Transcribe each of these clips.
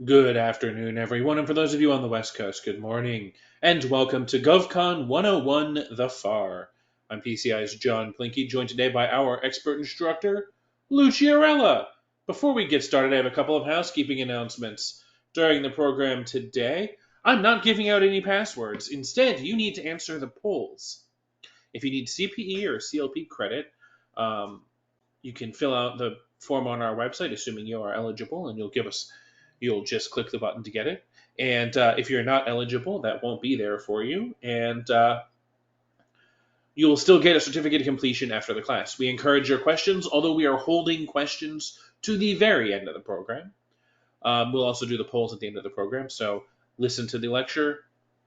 Good afternoon, everyone, and for those of you on the West Coast, good morning, and welcome to GovCon 101 The Far. I'm PCI's John Plinky, joined today by our expert instructor, Chiarella. Before we get started, I have a couple of housekeeping announcements. During the program today, I'm not giving out any passwords. Instead, you need to answer the polls. If you need CPE or CLP credit, um, you can fill out the form on our website, assuming you are eligible, and you'll just click the button to get it. And if you're not eligible, that won't be there for you, and you'll still get a certificate of completion after the class. We encourage your questions, although we are holding questions to the very end of the program. We'll also do the polls at the end of the program, so listen to the lecture,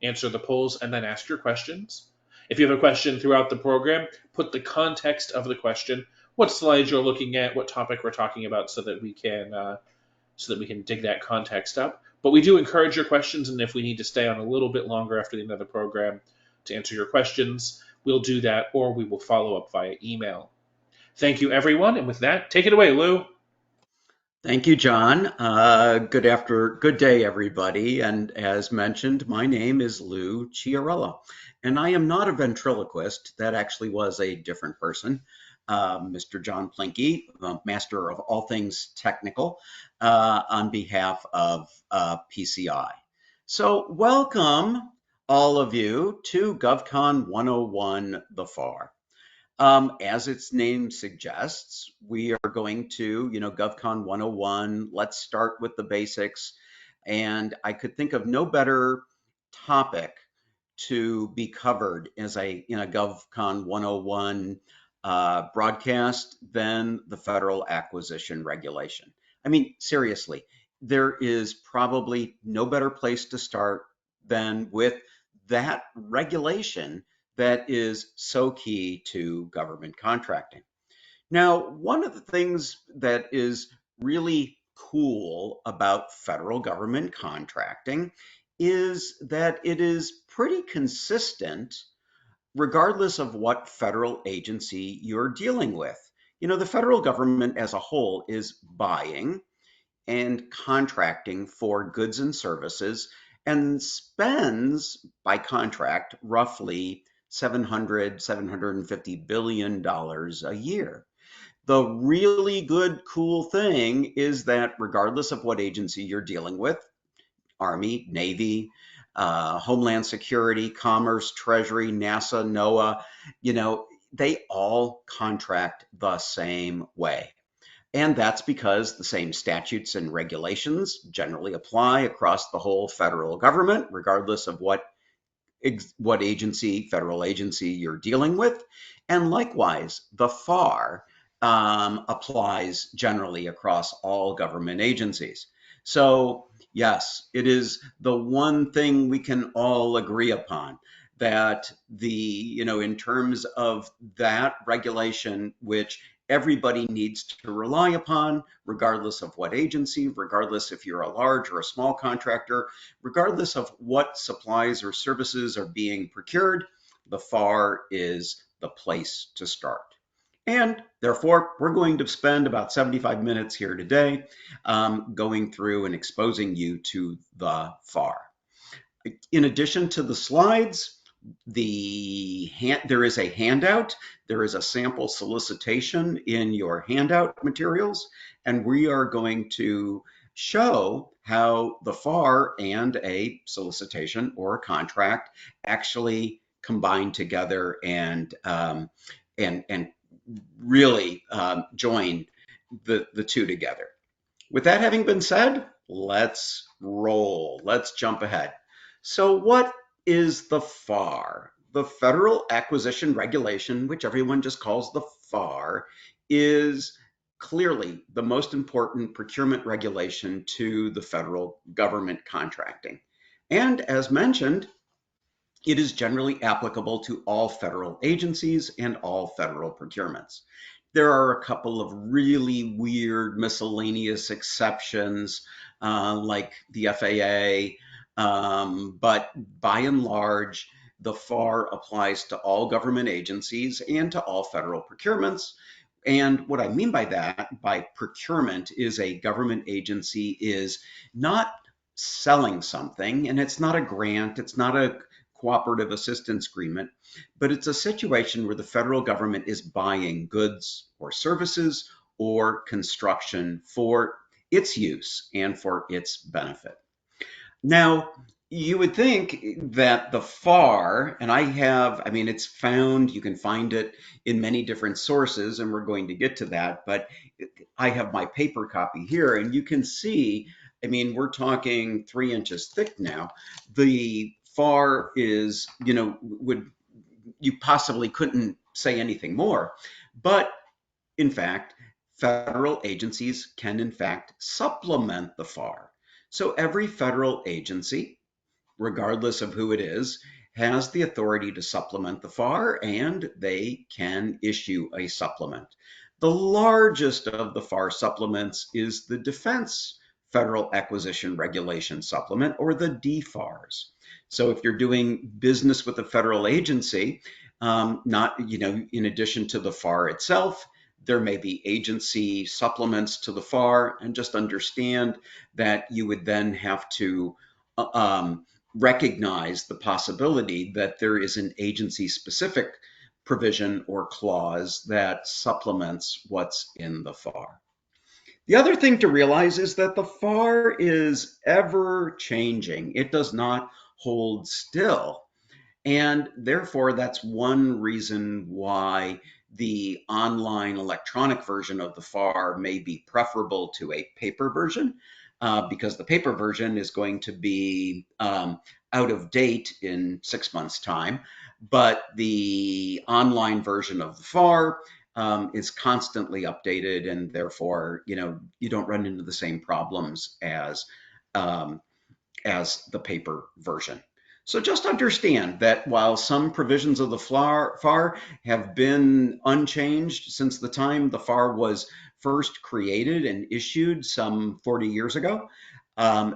answer the polls, and then ask your questions. If you have a question throughout the program, put the context of the question, what slides you're looking at, what topic we're talking about, so that we can dig that context up. But we do encourage your questions, and if we need to stay on a little bit longer after the end of the program to answer your questions, we'll do that, or we will follow up via email. Thank you, everyone, and with that, take it away, Lou. Thank you, John. Good day, everybody. And as mentioned, my name is Lou Chiarella, and I am not a ventriloquist. That actually was a different person, Mr. John Plinky, the master of all things technical, on behalf of PCI. So, welcome all of you to GovCon 101 The Far. As its name suggests, we are going to, GovCon 101. Let's start with the basics. And I could think of no better topic to be covered in a GovCon 101 broadcast than the federal acquisition regulation. I mean, seriously, there is probably no better place to start than with that regulation that is so key to government contracting. Now, one of the things that is really cool about federal government contracting is that it is pretty consistent regardless of what federal agency you're dealing with. The federal government as a whole is buying and contracting for goods and services and spends by contract roughly 750 billion dollars a year. The really good cool thing is that regardless of what agency you're dealing with, Army, Navy, Homeland Security, Commerce, Treasury, NASA, NOAA, they all contract the same way. And that's because the same statutes and regulations generally apply across the whole federal government, regardless of what federal agency you're dealing with. And likewise, the FAR applies generally across all government agencies. So yes, it is the one thing we can all agree upon that in terms of that regulation, which everybody needs to rely upon, regardless of what agency, regardless if you're a large or a small contractor, regardless of what supplies or services are being procured, the FAR is the place to start. And therefore, we're going to spend about 75 minutes here today going through and exposing you to the FAR. In addition to the slides, there is a handout. There is a sample solicitation in your handout materials, and we are going to show how the FAR and a solicitation or a contract actually combine together and really join the two together. With that having been said, let's roll. Let's jump ahead. So what is the FAR? The Federal Acquisition Regulation, which everyone just calls the FAR, is clearly the most important procurement regulation to the federal government contracting. And as mentioned, it is generally applicable to all federal agencies and all federal procurements. There are a couple of really weird miscellaneous exceptions, like the FAA, but by and large, the FAR applies to all government agencies and to all federal procurements. And what I mean by that, by procurement, is a government agency is not selling something, and it's not a grant, it's not a cooperative assistance agreement, but it's a situation where the federal government is buying goods or services or construction for its use and for its benefit. Now, you would think that the FAR, and I mean, it's found, you can find it in many different sources, and we're going to get to that, but I have my paper copy here, and you can see, I mean, we're talking 3 inches thick now. The FAR is, you possibly couldn't say anything more, but in fact, federal agencies can in fact supplement the FAR. So every federal agency, regardless of who it is, has the authority to supplement the FAR, and they can issue a supplement. The largest of the FAR supplements is the Defense Federal Acquisition Regulation Supplement, or the DFARS. So if you're doing business with a federal agency, not, in addition to the FAR itself, there may be agency supplements to the FAR, and just understand that you would then have to recognize the possibility that there is an agency specific provision or clause that supplements what's in the FAR. The other thing to realize is that the FAR is ever changing. It does not hold still. And therefore, that's one reason why the online electronic version of the FAR may be preferable to a paper version, because the paper version is going to be out of date in 6 months' time. But the online version of the FAR is constantly updated, and therefore, you don't run into the same problems um, as the paper version. So just understand that while some provisions of the FAR have been unchanged since the time the FAR was first created and issued some 40 years ago,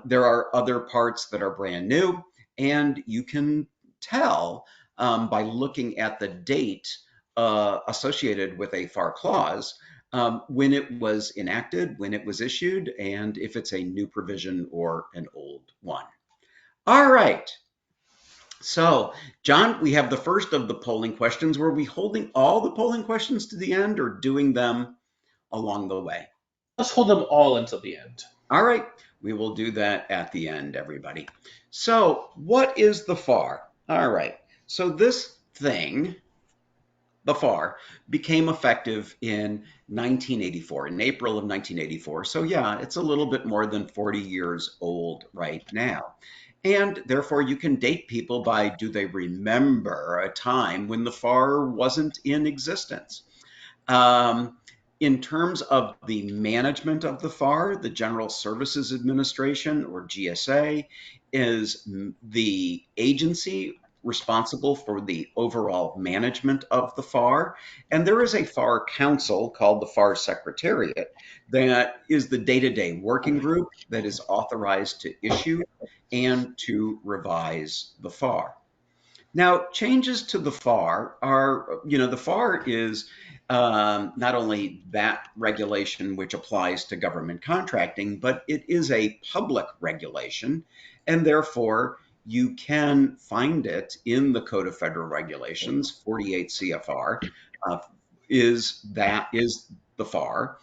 there are other parts that are brand new, and you can tell by looking at the date associated with a FAR clause, when it was enacted, when it was issued, and if it's a new provision or an old one. All right. So, John, we have the first of the polling questions. Were we holding all the polling questions to the end or doing them along the way? Let's hold them all until the end. All right. We will do that at the end, everybody. So, what is the FAR? All right. So, this thing, the FAR, became effective in 1984, in April of 1984. So, yeah, it's a little bit more than 40 years old right now. And therefore, you can date people by, do they remember a time when the FAR wasn't in existence? Um, in terms of the management of the FAR, the General Services Administration, or GSA, is the agency responsible for the overall management of the FAR. And there is a FAR council called the FAR Secretariat that is the day-to-day working group that is authorized to issue and to revise the FAR. Now, changes to the FAR are, the FAR is not only that regulation which applies to government contracting, but it is a public regulation, and therefore you can find it in the Code of Federal Regulations, 48 CFR, is the FAR.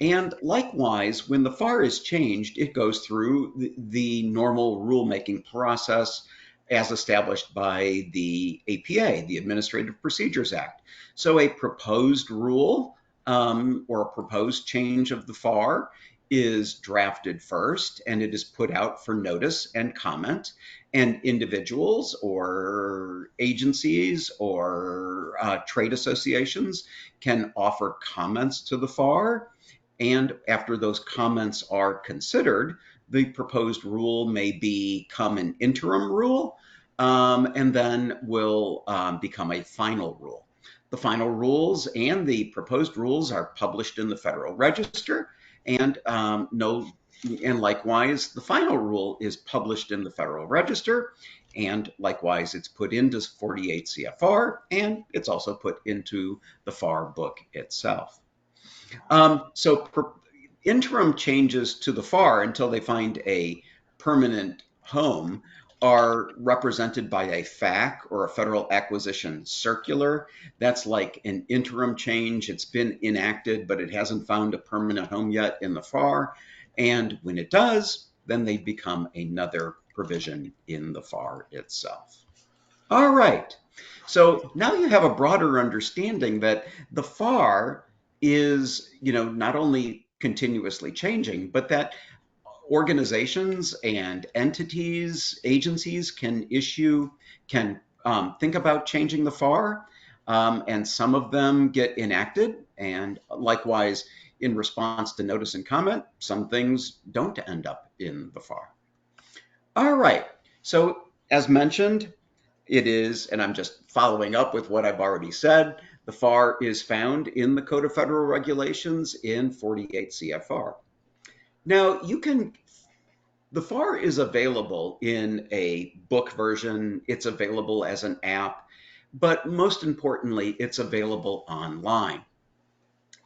And likewise, when the FAR is changed, it goes through the normal rulemaking process as established by the APA, the Administrative Procedures Act. So a proposed rule or a proposed change of the FAR is drafted first, and it is put out for notice and comment. And individuals or agencies or trade associations can offer comments to the FAR. And after those comments are considered, the proposed rule may become an interim rule, and then will become a final rule. The final rules and the proposed rules are published in the Federal Register, and and likewise, the final rule is published in the Federal Register, and likewise, it's put into 48 CFR, and it's also put into the FAR book itself. So interim changes to the FAR until they find a permanent home are represented by a FAC, or a Federal Acquisition Circular. That's like an interim change. It's been enacted, but it hasn't found a permanent home yet in the FAR. And when it does, then they become another provision in the FAR itself. All right. So now you have a broader understanding that the FAR is, not only continuously changing, but that organizations and entities, agencies can think about changing the FAR, and some of them get enacted. And likewise, in response to notice and comment, some things don't end up in the FAR. All right. So as mentioned, it is, and I'm just following up with what I've already said, the FAR is found in the Code of Federal Regulations in 48 CFR. Now, the FAR is available in a book version, it's available as an app, but most importantly, it's available online.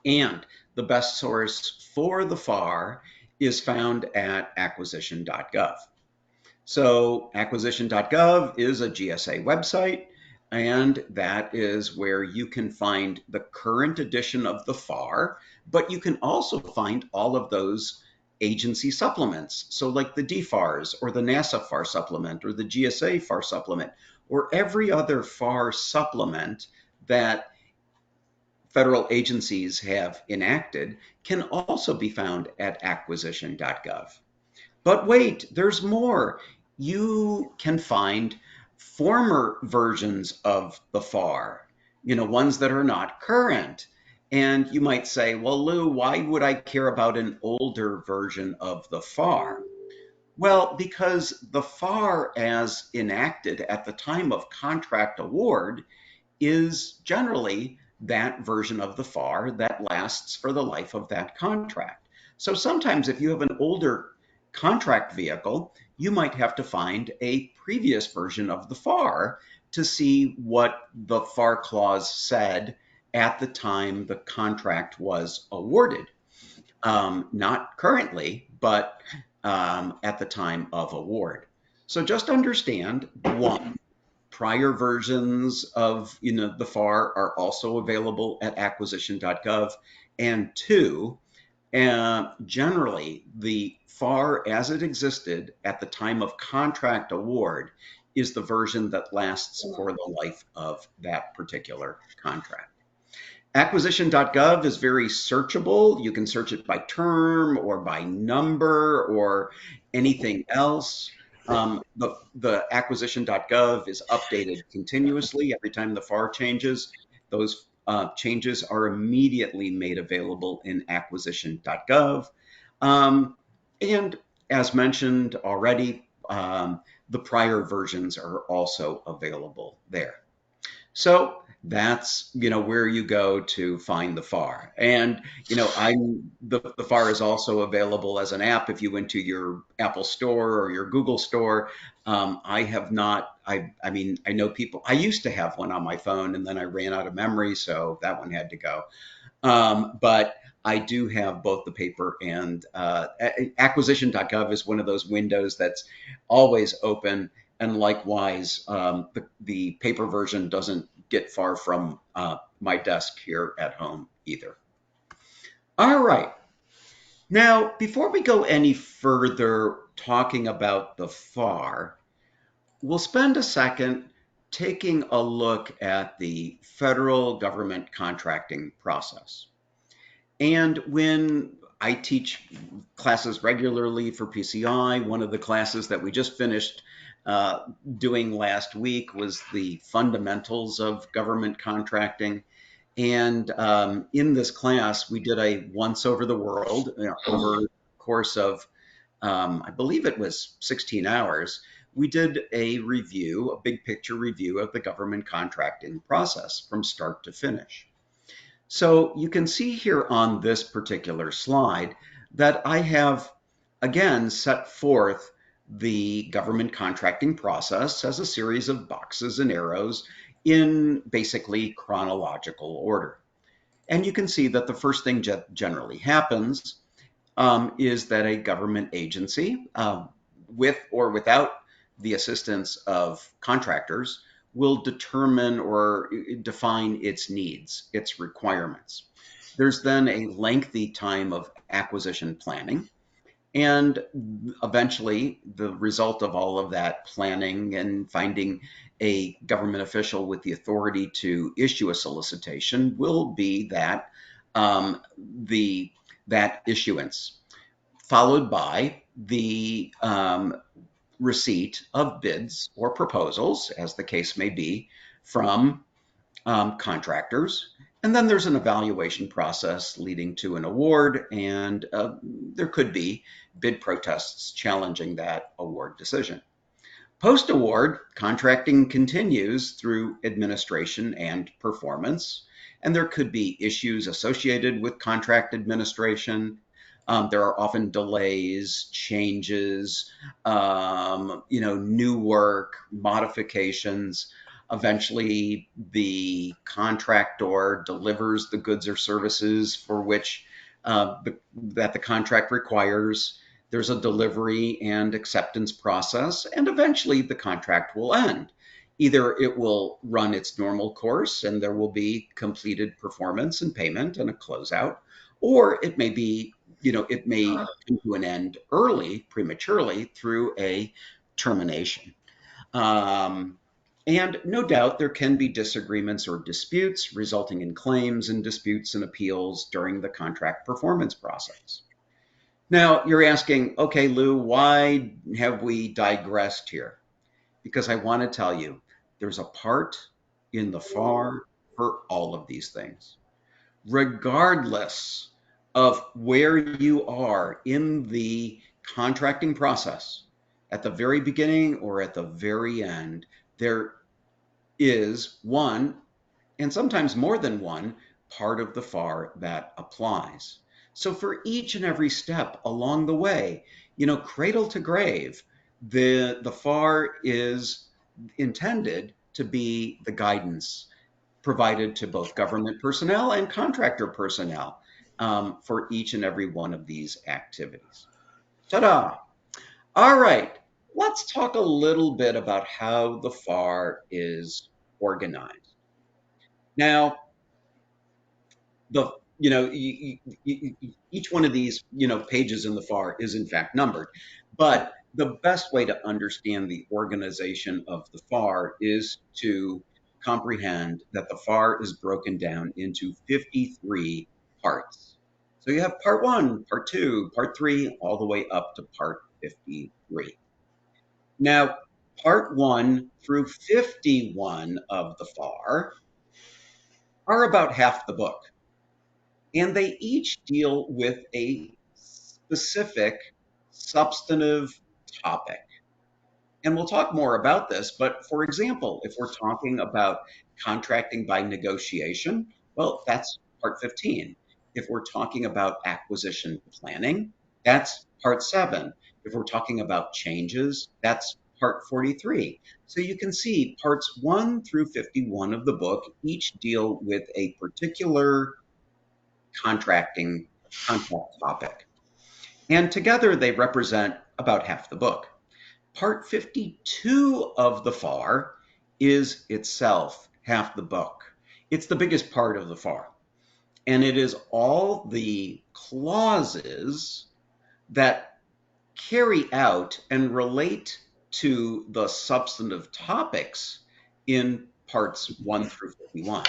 And the best source for the FAR is found at acquisition.gov. So acquisition.gov is a GSA website, and that is where you can find the current edition of the FAR, but you can also find all of those agency supplements. So like the DFARS, or the NASA FAR supplement, or the GSA FAR supplement, or every other FAR supplement that federal agencies have enacted can also be found at acquisition.gov. But wait, there's more. You can find former versions of the FAR, ones that are not current. And you might say, well, Lou, why would I care about an older version of the FAR? Well, because the FAR as enacted at the time of contract award is generally that version of the FAR that lasts for the life of that contract. So sometimes if you have an older contract vehicle, you might have to find a previous version of the FAR to see what the FAR clause said at the time the contract was awarded. Not currently, but at the time of award. So just understand, one, prior versions of the FAR are also available at acquisition.gov, and two, generally the FAR as it existed at the time of contract award is the version that lasts for the life of that particular contract. Acquisition.gov is very searchable. You can search it by term or by number or anything else. The acquisition.gov is updated continuously every time the FAR changes. Those changes are immediately made available in acquisition.gov. And as mentioned already, the prior versions are also available there. So that's where you go to find the FAR. And the FAR is also available as an app if you went to your Apple Store or your Google Store. I have not. I mean, I know people. I used to have one on my phone, and then I ran out of memory, so that one had to go. But I do have both the paper and acquisition.gov is one of those windows that's always open. And likewise, the paper version doesn't get far from my desk here at home either. All right. Now, before we go any further talking about the FAR, we'll spend a second taking a look at the federal government contracting process. And when I teach classes regularly for PCI, one of the classes that we just finished doing last week was the fundamentals of government contracting. And in this class, we did a once over the world over the course of, I believe it was 16 hours. We did a review, a big picture review of the government contracting process from start to finish. So you can see here on this particular slide that I have, again, set forth the government contracting process as a series of boxes and arrows in basically chronological order. And you can see that the first thing generally happens is that a government agency, with or without the assistance of contractors, will determine or define its needs, its requirements. There's then a lengthy time of acquisition planning. And eventually, the result of all of that planning and finding a government official with the authority to issue a solicitation will be the that issuance, followed by the receipt of bids or proposals, as the case may be, from contractors. And then there's an evaluation process leading to an award, and there could be bid protests challenging that award decision. Post-award, contracting continues through administration and performance, and there could be issues associated with contract administration. There are often delays, changes, new work, modifications. Eventually, the contractor delivers the goods or services for which that the contract requires. There's a delivery and acceptance process, and eventually the contract will end. Either it will run its normal course and there will be completed performance and payment and a closeout, or it may be, it may come to an end early, prematurely, through a termination. And no doubt there can be disagreements or disputes resulting in claims and disputes and appeals during the contract performance process. Now, you're asking, okay, Lou, why have we digressed here? Because I want to tell you, there's a part in the FAR for all of these things. Regardless of where you are in the contracting process, at the very beginning or at the very end, there is one, and sometimes more than one, part of the FAR that applies. So for each and every step along the way, cradle to grave, the FAR is intended to be the guidance provided to both government personnel and contractor personnel for each and every one of these activities. Ta-da! All right, let's talk a little bit about how the FAR is organized. Now, the each one of these pages in the FAR is in fact numbered, but the best way to understand the organization of the FAR is to comprehend that the FAR is broken down into 53 parts. So you have part 1, part 2, part 3, all the way up to part 53. Now, part 1 through 51 of the FAR are about half the book, and they each deal with a specific substantive topic. And we'll talk more about this, but for example, if we're talking about contracting by negotiation, well, that's part 15. If we're talking about acquisition planning, that's part 7. If we're talking about changes, that's part 43. So you can see parts 1 through 51 of the book each deal with a particular contract topic. And together they represent about half the book. Part 52 of the FAR is itself half the book. It's the biggest part of the FAR. And it is all the clauses that carry out and relate to the substantive topics in parts 1 through 51.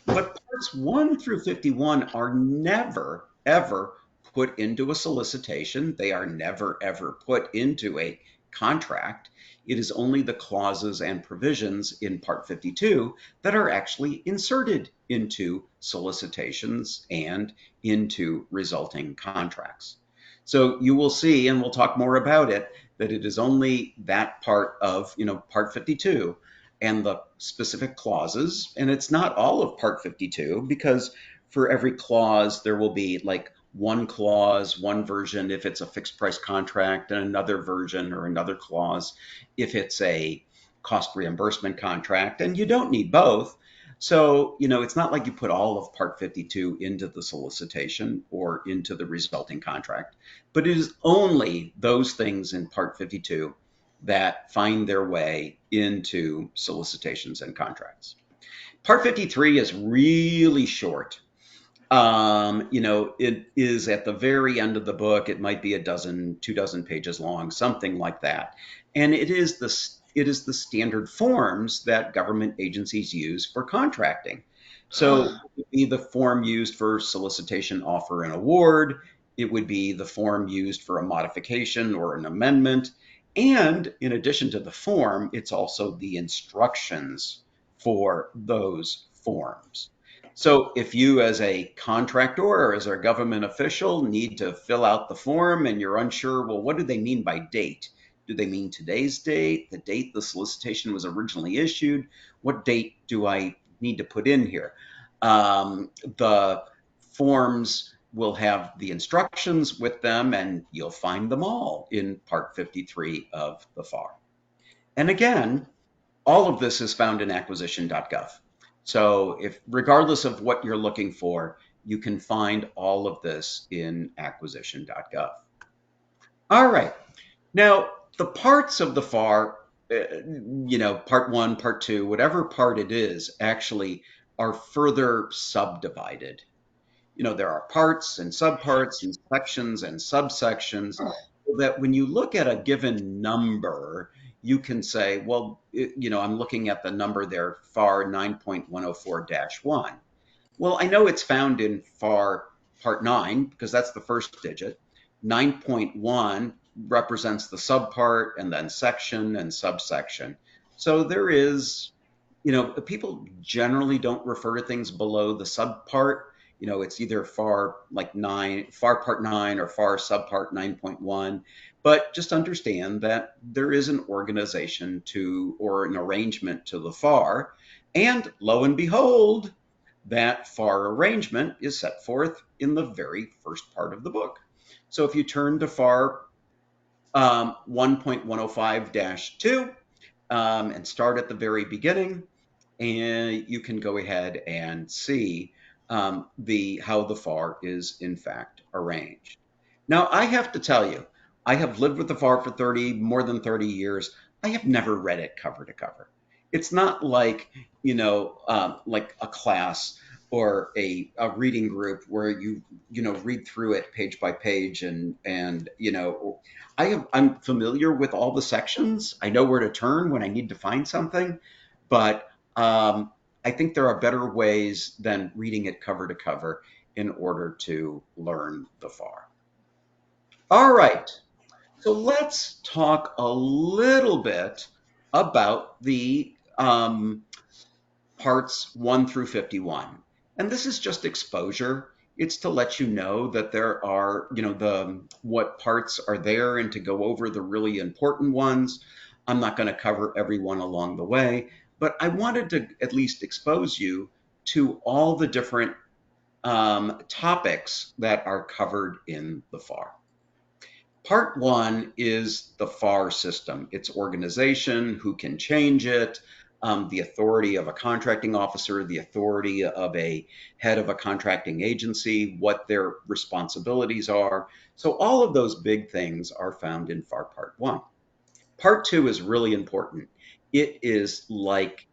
But parts 1 through 51 are never, ever put into a solicitation. They are never, ever put into a contract. It is only the clauses and provisions in Part 52 that are actually inserted into solicitations and into resulting contracts. So you will see, and we'll talk more about it, that it is only that part of, Part 52 and the specific clauses. And it's not all of Part 52, because for every clause, there will be like one clause, one version if it's a fixed price contract, and another version or another clause if it's a cost reimbursement contract. And you don't need both. So, it's not like you put all of Part 52 into the solicitation or into the resulting contract, but it is only those things in Part 52 that find their way into solicitations and contracts. Part 53 is really short. It is at the very end of the book. It might be a dozen, 2 dozen pages long, something like that. And it is the standard forms that government agencies use for contracting. So it would be the form used for solicitation, offer, and award. It would be the form used for a modification or an amendment. And in addition to the form, it's also the instructions for those forms. So if you as a contractor or as a government official need to fill out the form and you're unsure, well, what do they mean by date? Do they mean today's date, the date the solicitation was originally issued? What date do I need to put in here? The forms will have the instructions with them, and you'll find them all in Part 53 of the FAR. And again, all of this is found in acquisition.gov. So if regardless of what you're looking for, you can find all of this in acquisition.gov. All right. Now, the parts of the FAR, part one, part two, whatever part it is, actually are further subdivided. There are parts and subparts and sections and subsections, so that when you look at a given number, you can say, well, I'm looking at the number there, FAR 9.104-1. Well, I know it's found in FAR Part 9 because that's the first digit. 9.1 represents the subpart and then section and subsection. So there is, people generally don't refer to things below the subpart. It's either FAR like 9, FAR Part 9 or FAR subpart 9.1. But just understand that there is an organization to or an arrangement to the FAR. And lo and behold, that FAR arrangement is set forth in the very first part of the book. So if you turn to FAR 1.105-2 and start at the very beginning, and you can go ahead and see how the FAR is in fact arranged. Now, I have to tell you, I have lived with the FAR for more than 30 years. I have never read it cover to cover. It's not like, like a class or a reading group where you read through it page by page and I'm familiar with all the sections. I know where to turn when I need to find something, but I think there are better ways than reading it cover to cover in order to learn the FAR. All right, so let's talk a little bit about the parts 1 through 51. And this is just exposure. It's to let you know that there are, what parts are there and to go over the really important ones. I'm not going to cover every one along the way, but I wanted to at least expose you to all the different topics that are covered in the FAR. Part one is the FAR system, its organization, who can change it, the authority of a contracting officer, the authority of a head of a contracting agency, what their responsibilities are. So all of those big things are found in FAR Part 1. Part 2 is really important. It is like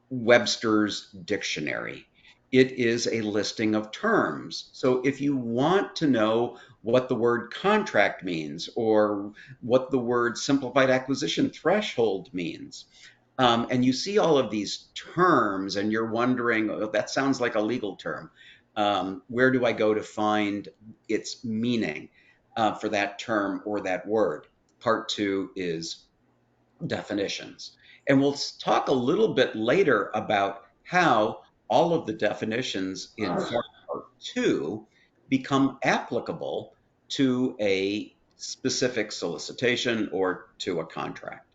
Webster's dictionary. It is a listing of terms. So if you want to know what the word contract means or what the word simplified acquisition threshold means, and you see all of these terms and you're wondering, oh, that sounds like a legal term. Where do I go to find its meaning for that term or that word? Part 2 is definitions. And we'll talk a little bit later about how all of the definitions in Part 2 become applicable to a specific solicitation or to a contract.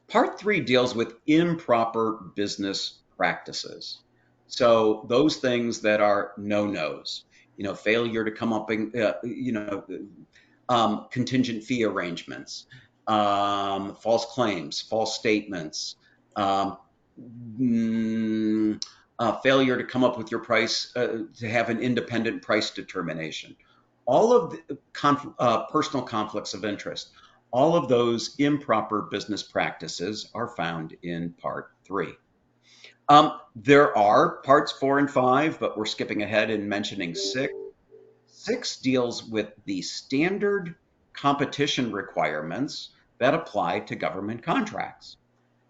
Part 3 deals with improper business practices. So those things that are no-nos, failure to come up in, contingent fee arrangements, false claims, false statements, failure to come up with your price, to have an independent price determination. All of the personal conflicts of interest, all of those improper business practices are found in Part 3. There are parts 4 and 5, but we're skipping ahead and mentioning 6. 6 deals with the standard competition requirements that apply to government contracts.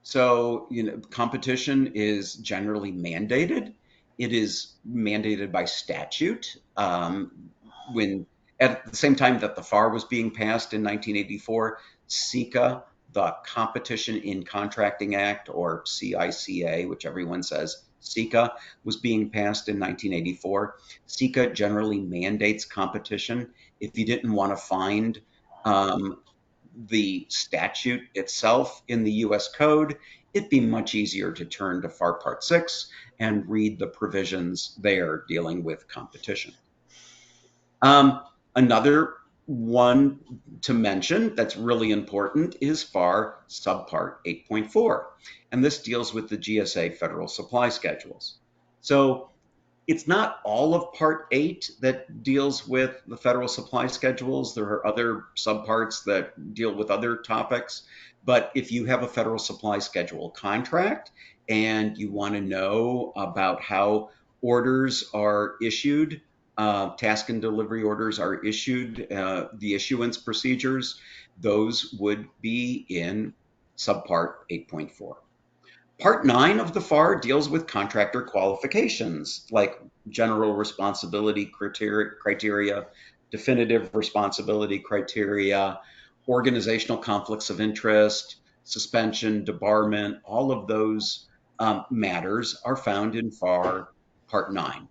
So, competition is generally mandated. It is mandated by statute. When at the same time that the FAR was being passed in 1984, CICA, the Competition in Contracting Act, or CICA, which everyone says CICA, was being passed in 1984. CICA generally mandates competition. If you didn't want to find the statute itself in the US Code, it'd be much easier to turn to FAR Part 6 and read the provisions there dealing with competition. Another one to mention that's really important is FAR Subpart 8.4, and this deals with the GSA federal supply schedules. So it's not all of Part 8 that deals with the federal supply schedules. There are other subparts that deal with other topics. But if you have a federal supply schedule contract and you want to know about how orders are issued, task and delivery orders are issued, the issuance procedures, those would be in subpart 8.4. Part 9 of the FAR deals with contractor qualifications, like general responsibility criteria, definitive responsibility criteria, organizational conflicts of interest, suspension, debarment. All of those matters are found in FAR Part 9.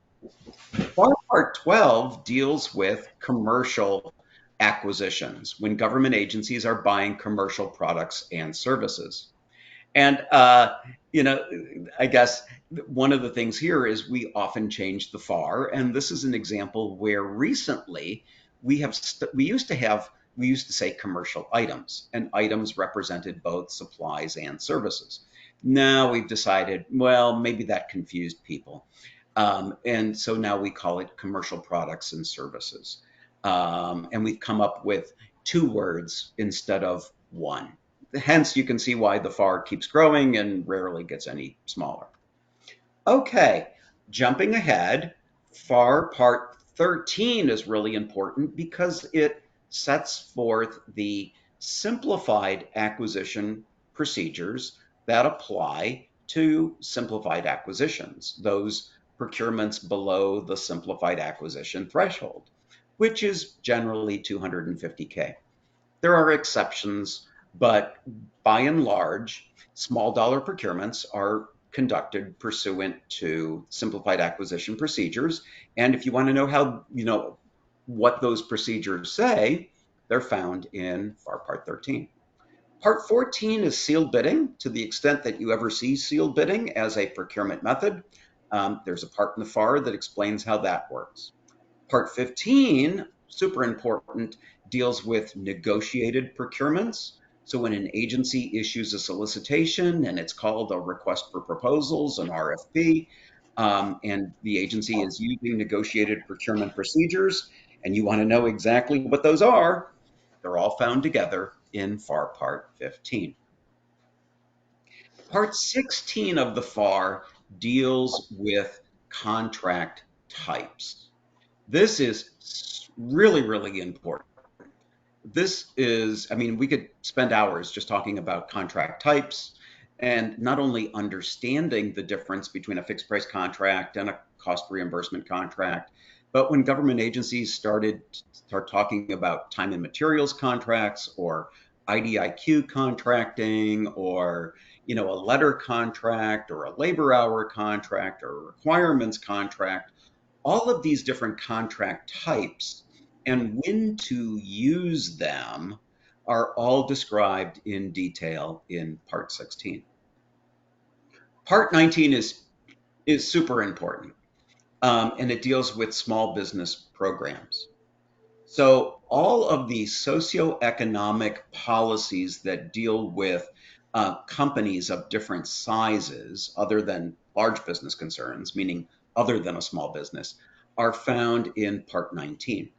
FAR Part 12 deals with commercial acquisitions, when government agencies are buying commercial products and services. And, I guess one of the things here is we often change the FAR, and this is an example where recently we used to say commercial items, and items represented both supplies and services. Now we've decided, well, maybe that confused people. And so now we call it commercial products and services. And we've come up with 2 words instead of 1. Hence, you can see why the FAR keeps growing and rarely gets any smaller. Okay, jumping ahead, FAR Part 13 is really important because it sets forth the simplified acquisition procedures that apply to simplified acquisitions, those procurements below the simplified acquisition threshold, which is generally 250K. There are exceptions, but by and large, small dollar procurements are conducted pursuant to simplified acquisition procedures. And if you want to know how, what those procedures say, they're found in FAR Part 13. Part 14 is sealed bidding, to the extent that you ever see sealed bidding as a procurement method. There's a part in the FAR that explains how that works. Part 15, super important, deals with negotiated procurements. So when an agency issues a solicitation and it's called a request for proposals, an RFP, and the agency is using negotiated procurement procedures, and you want to know exactly what those are, they're all found together in FAR Part 15. Part 16 of the FAR deals with contract types. This is really, really important. This is, we could spend hours just talking about contract types and not only understanding the difference between a fixed price contract and a cost reimbursement contract, but when government agencies start talking about time and materials contracts or IDIQ contracting or a letter contract or a labor hour contract or a requirements contract, all of these different contract types and when to use them are all described in detail in Part 16. Part 19 is super important, and it deals with small business programs. So all of the socioeconomic policies that deal with companies of different sizes, other than large business concerns, meaning other than a small business, are found in Part 19.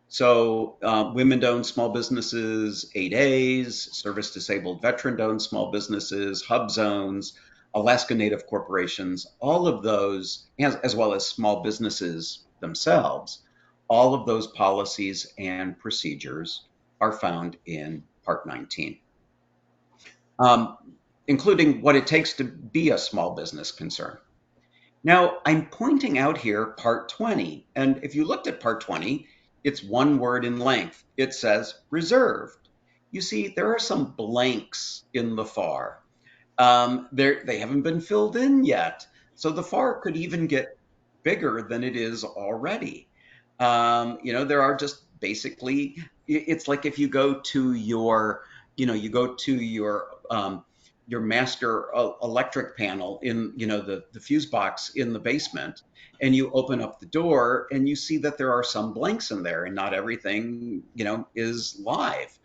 So, women-owned small businesses, 8As, service-disabled veteran-owned small businesses, hub zones, Alaska Native corporations, all of those, as well as small businesses themselves, all of those policies and procedures are found in Part 19, um, including what it takes to be a small business concern. Now, I'm pointing out here Part 20, and if you looked at Part 20, it's one word in length. It says reserved. You see, there are some blanks in the FAR. They haven't been filled in yet. So the FAR could even get bigger than it is already. There are just basically, it's like if you go to you go to your master electric panel in, the fuse box in the basement, and you open up the door and you see that there are some blanks in there and not everything, is live.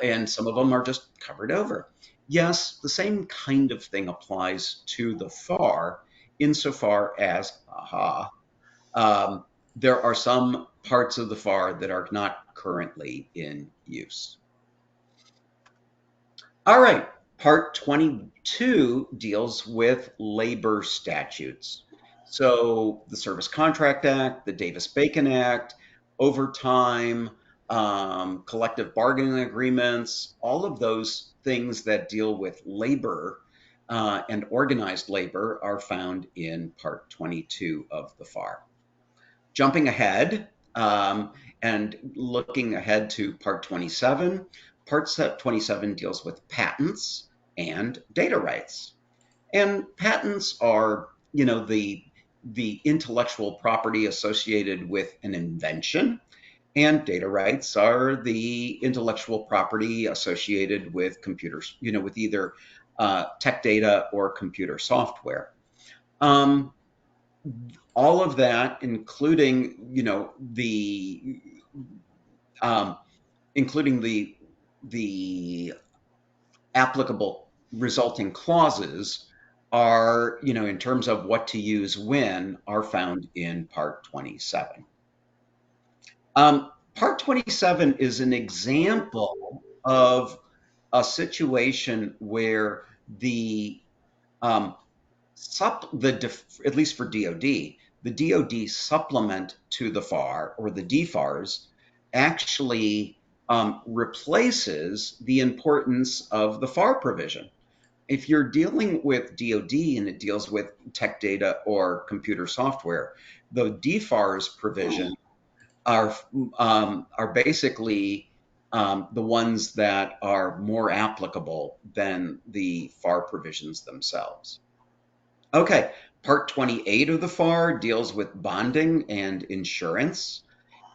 And some of them are just covered over. Yes, the same kind of thing applies to the FAR insofar as, um, there are some parts of the FAR that are not currently in use. All right, Part 22 deals with labor statutes. So the Service Contract Act, the Davis-Bacon Act, overtime, collective bargaining agreements, all of those things that deal with labor and organized labor are found in Part 22 of the FAR. Jumping ahead and looking ahead to Part 27, Part 27 deals with patents and data rights. And patents are, the intellectual property associated with an invention, and data rights are the intellectual property associated with computers, with either tech data or computer software. Um, all of that, um, including the applicable resulting clauses, are, in terms of what to use when, are found in Part 27. Part 27 is an example of a situation where the um, at least for DoD, the DoD supplement to the FAR, or the DFARS, actually replaces the importance of the FAR provision. If you're dealing with DoD and it deals with tech data or computer software, the DFARS provision are basically the ones that are more applicable than the FAR provisions themselves. Okay, Part 28 of the FAR deals with bonding and insurance.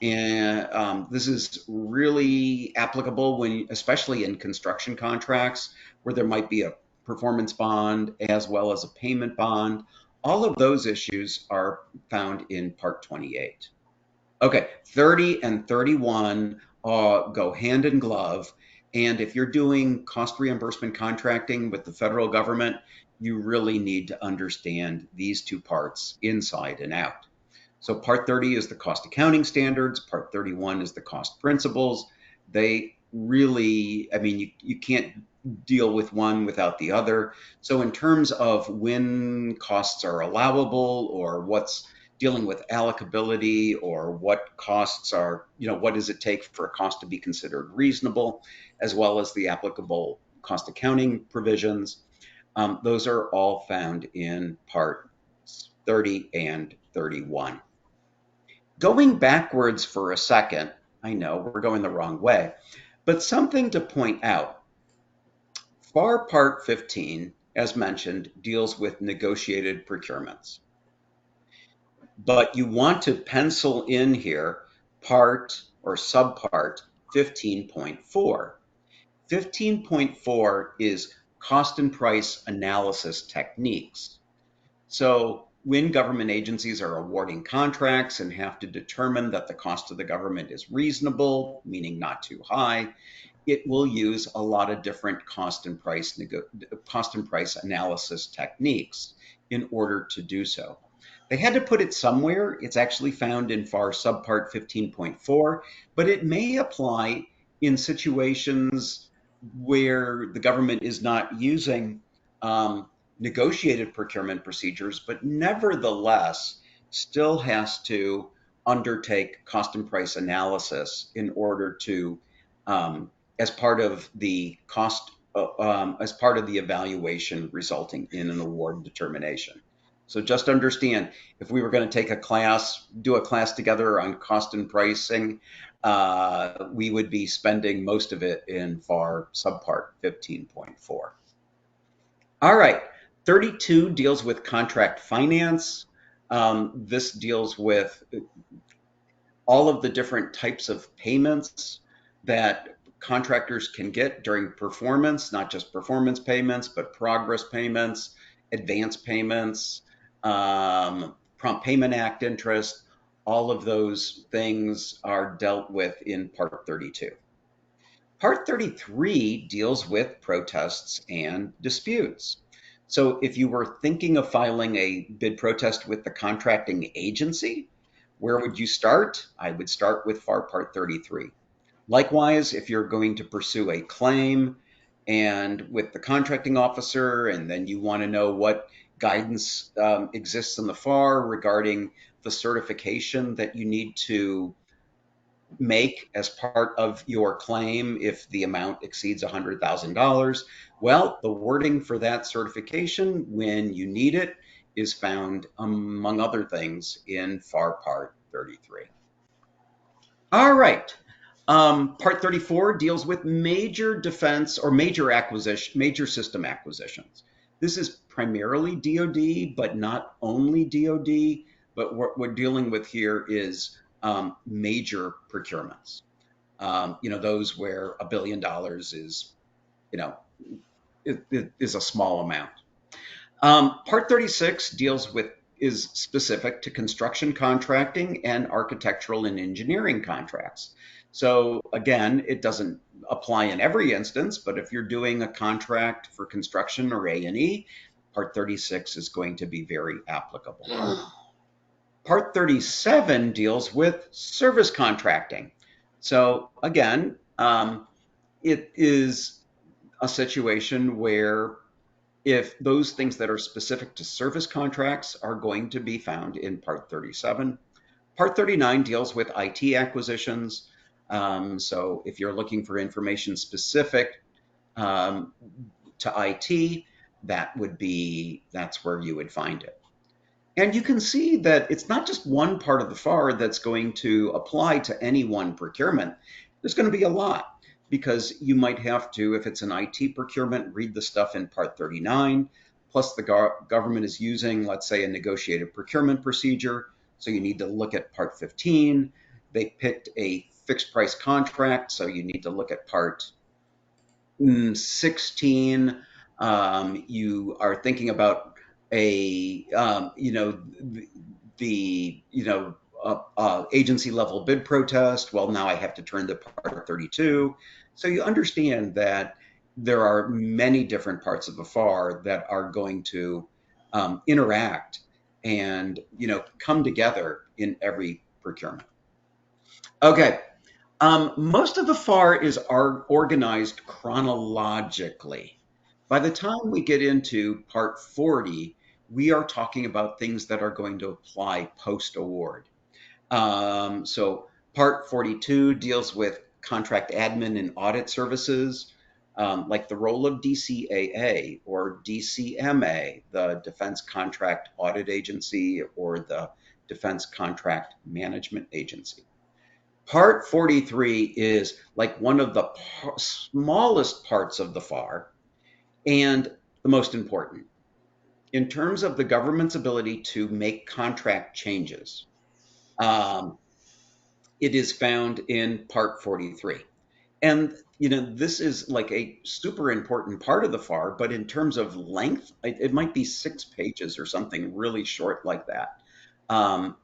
And this is really applicable especially in construction contracts, where there might be a performance bond as well as a payment bond. All of those issues are found in Part 28. Okay, 30 and 31 go hand in glove. And if you're doing cost reimbursement contracting with the federal government, you really need to understand these two parts inside and out. So Part 30 is the cost accounting standards. Part 31 is the cost principles. They really, you can't deal with one without the other. So in terms of when costs are allowable, or what's dealing with allocability, or what costs are, what does it take for a cost to be considered reasonable, as well as the applicable cost accounting provisions, those are all found in Part 30 and 31. Going backwards for a second, I know we're going the wrong way, but something to point out. FAR Part 15, as mentioned, deals with negotiated procurements. But you want to pencil in here part or subpart 15.4. 15.4 is cost and price analysis techniques. So when government agencies are awarding contracts and have to determine that the cost to the government is reasonable, meaning not too high, it will use a lot of different cost and price analysis techniques. in order to do so. They had to put it somewhere. It's actually found in FAR subpart 15.4, but it may apply in situations where the government is not using negotiated procurement procedures, but nevertheless still has to undertake cost and price analysis in order to, as part of the cost, as part of the evaluation resulting in an award determination. So just understand, if we were going to take a class, do a class together on cost and pricing, we would be spending most of it in FAR subpart 15.4. All right, 32 deals with contract finance. This deals with all of the different types of payments that contractors can get during performance, not just performance payments, but progress payments, advance payments, Prompt Payment Act interest. All of those things are dealt with in Part 32. Part 33 deals with protests and disputes. So if you were thinking of filing a bid protest with the contracting agency, where would you start? I would start with FAR Part 33. Likewise, if you're going to pursue a claim and with the contracting officer, and then you want to know what guidance exists in the FAR regarding the certification that you need to make as part of your claim if the amount exceeds $100,000. Well, the wording for that certification when you need it is found, among other things, in FAR Part 33. All right. Part 34 deals with major defense or major system acquisitions. This is primarily DoD, but not only DoD. But what we're dealing with here is major procurements. Those where $1 billion is, you know, is a small amount. Part 36 is specific to construction contracting and architectural and engineering contracts. So again, it doesn't apply in every instance, but if you're doing a contract for construction or A&E, Part 36 is going to be very applicable. Part 37 deals with service contracting. So again, it is a situation where if those things that are specific to service contracts are going to be found in Part 37. Part 39 deals with IT acquisitions. So if you're looking for information specific to IT, that's where you would find it. And you can see that it's not just one part of the FAR that's going to apply to any one procurement. There's going to be a lot, because you might have to, if it's an IT procurement, read the stuff in Part 39, plus the government is using, let's say, a negotiated procurement procedure, so you need to look at Part 15. They picked a fixed price contract, so you need to look at Part 16. You are thinking about a agency level bid protest. Well, now I have to turn to Part 32. So you understand that there are many different parts of the FAR that are going to interact and come together in every procurement. Okay. Most of the FAR are organized chronologically. By the time we get into Part 40, we are talking about things that are going to apply post-award. So Part 42 deals with contract admin and audit services, like the role of DCAA or DCMA, the Defense Contract Audit Agency, or the Defense Contract Management Agency. Part 43 is like one of the smallest parts of the FAR and the most important. In terms of the government's ability to make contract changes, it is found in Part 43. And this is like a super important part of the FAR, but in terms of length, it might be 6 pages or something really short like that.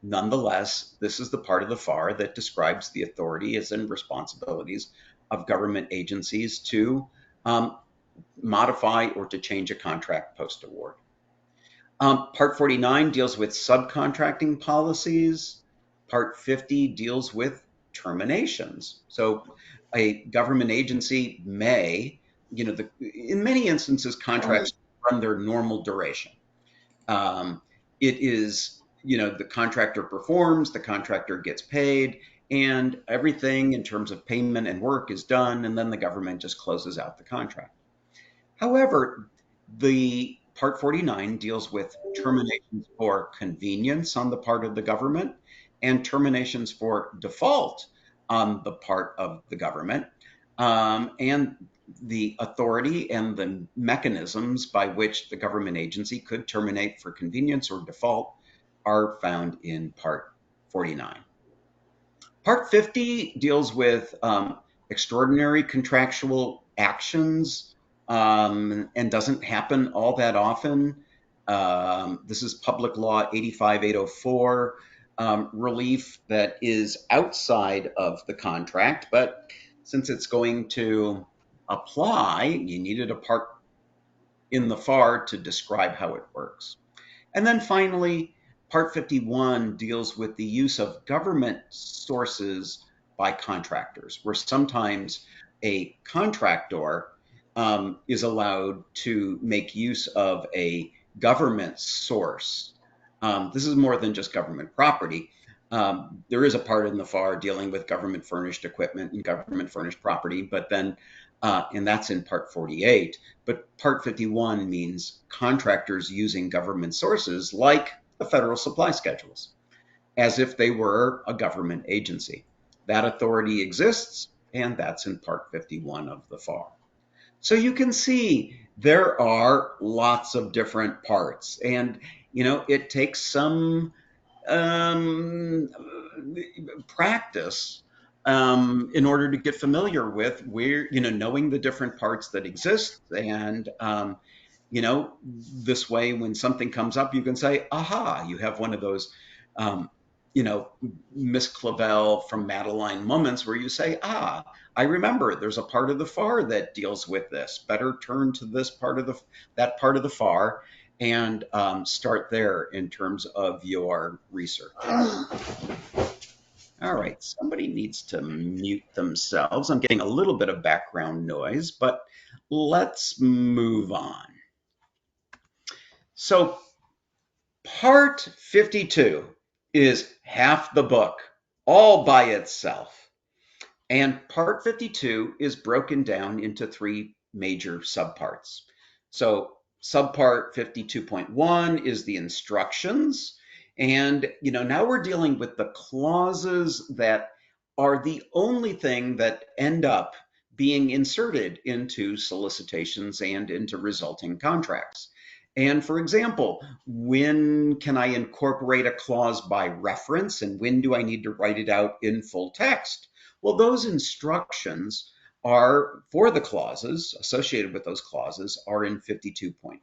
Nonetheless, this is the part of the FAR that describes the authorities and responsibilities of government agencies to modify or to change a contract post-award. Part 49 deals with subcontracting policies. Part 50 deals with terminations. So a government agency may, in many instances, contracts run their normal duration. Um, it is, the contractor performs, the contractor gets paid, and everything in terms of payment and work is done, and then the government just closes out the contract. However, the Part 49 deals with terminations for convenience on the part of the government and terminations for default on the part of the government, and the authority and the mechanisms by which the government agency could terminate for convenience or default are found in Part 49. Part 50 deals with extraordinary contractual actions, and doesn't happen all that often. This is Public Law 85804, relief that is outside of the contract, but since it's going to apply, you needed a part in the FAR to describe how it works. And then finally, Part 51 deals with the use of government sources by contractors, where sometimes a contractor is allowed to make use of a government source. This is more than just government property. There is a part in the FAR dealing with government furnished equipment and government furnished property, but then, and that's in Part 48. But Part 51 means contractors using government sources like the federal supply schedules, as if they were a government agency. That authority exists, and that's in Part 51 of the FAR. So you can see there are lots of different parts, and it takes some um, practice in order to get familiar with where, knowing the different parts that exist. And, this way, when something comes up, you can say, aha, you have one of those, um, you know, Miss Clavel from Madeline moments where you say, ah, I remember there's a part of the FAR that deals with this. Better turn to this part of that part of the FAR and start there in terms of your research. All right, somebody needs to mute themselves. I'm getting a little bit of background noise, but let's move on. So part 52 is half the book all by itself. And part 52 is broken down into three major subparts. So subpart 52.1 is the instructions. And now we're dealing with the clauses that are the only thing that end up being inserted into solicitations and into resulting contracts. And for example, when can I incorporate a clause by reference and when do I need to write it out in full text? Well, those instructions are for the clauses associated with those clauses are in 52.1.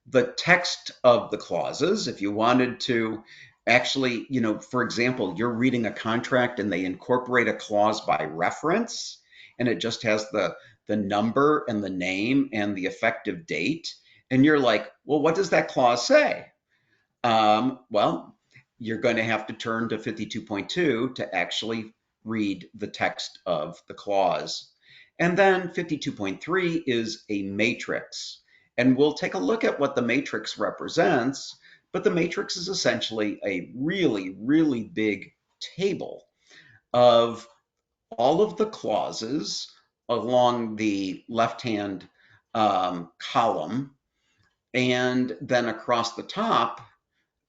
The text of the clauses, if you wanted to actually, for example, you're reading a contract and they incorporate a clause by reference and it just has the number and the name and the effective date. And you're like, well, what does that clause say? Well, you're going to have to turn to 52.2 to actually read the text of the clause. And then 52.3 is a matrix. And we'll take a look at what the matrix represents, but the matrix is essentially a really, really big table of all of the clauses along the left-hand column, and then across the top,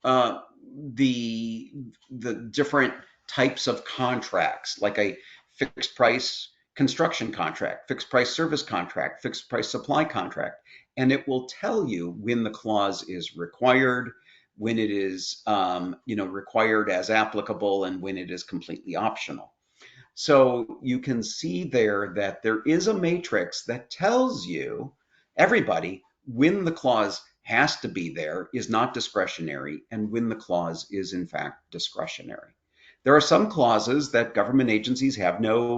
uh, the different types of contracts, like a fixed price construction contract, fixed price service contract, fixed price supply contract, and it will tell you when the clause is required, when it is required as applicable, and when it is completely optional. So you can see there that there is a matrix that tells you, everybody, when the clause has to be there, is not discretionary, and when the clause is in fact discretionary. There are some clauses that government agencies have no,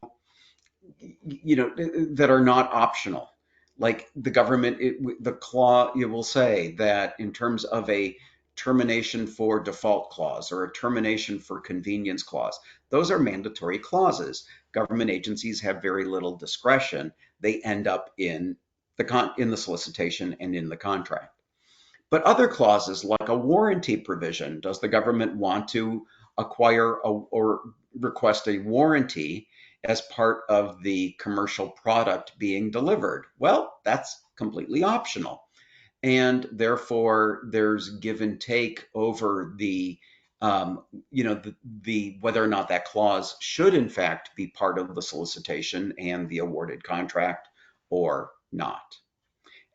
that are not optional. Like the government, the clause, you will say that in terms of a termination for default clause or a termination for convenience clause, those are mandatory clauses. Government agencies have very little discretion. They end up in the solicitation and in the contract. But other clauses, like a warranty provision, does the government want to acquire or request a warranty as part of the commercial product being delivered? Well, that's completely optional. And therefore, there's give and take over um, the whether or not that clause should in fact be part of the solicitation and the awarded contract or not.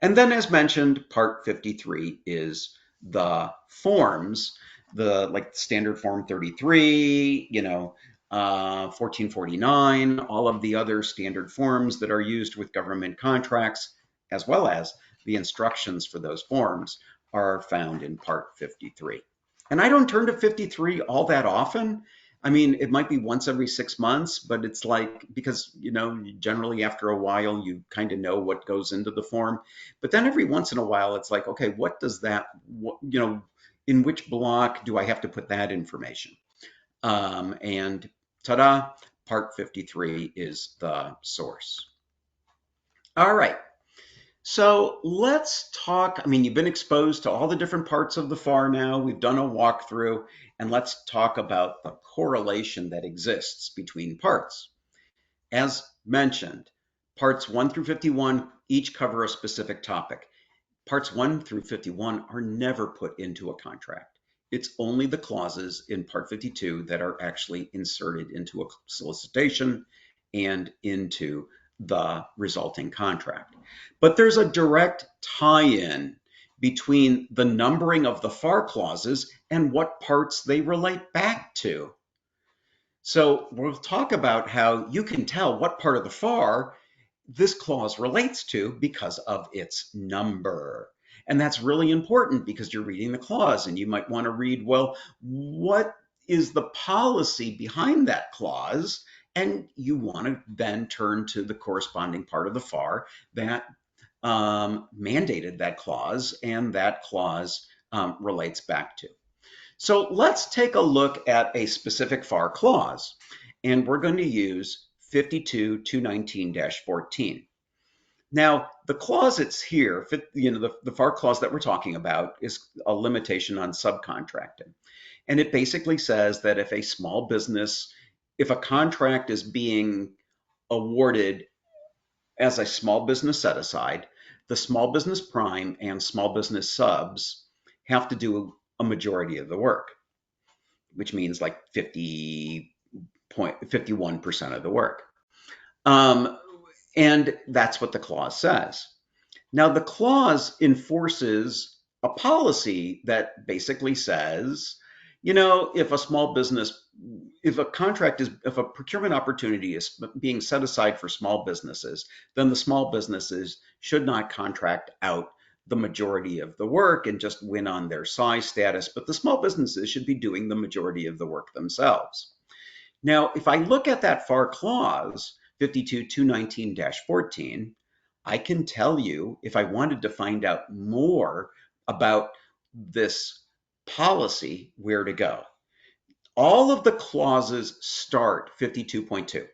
And then, as mentioned, Part 53 is the forms, the like standard form 33, 1449, all of the other standard forms that are used with government contracts, as well as the instructions for those forms are found in Part 53. And I don't turn to 53 all that often. I mean, it might be once every 6 months, but it's like because, generally after a while, you kind of know what goes into the form. But then every once in a while, it's like, okay, what does that, in which block do I have to put that information? And ta-da, Part 53 is the source. All right. So let's talk. I mean, you've been exposed to all the different parts of the FAR now. We've done a walkthrough, and let's talk about the correlation that exists between parts. As mentioned, parts 1 through 51 each cover a specific topic. Parts 1 through 51 are never put into a contract. It's only the clauses in Part 52 that are actually inserted into a solicitation and into the resulting contract. But there's a direct tie-in between the numbering of the FAR clauses and what parts they relate back to. So we'll talk about how you can tell what part of the FAR this clause relates to because of its number. And that's really important because you're reading the clause and you might want to read, well, what is the policy behind that clause? And you want to then turn to the corresponding part of the FAR that mandated that clause and that clause relates back to. So let's take a look at a specific FAR clause, and we're going to use 52.219-14. Now, the clause that's here, the FAR clause that we're talking about is a limitation on subcontracting. And it basically says that if a contract is being awarded as a small business set aside, the small business prime and small business subs have to do a majority of the work, which means like 51% of the work. And that's what the clause says. Now, the clause enforces a policy that basically says, if a procurement opportunity is being set aside for small businesses, then the small businesses should not contract out the majority of the work and just win on their size status, but the small businesses should be doing the majority of the work themselves. Now, if I look at that FAR clause, 52.219-14, I can tell you if I wanted to find out more about this policy, where to go. All of the clauses start 52.2.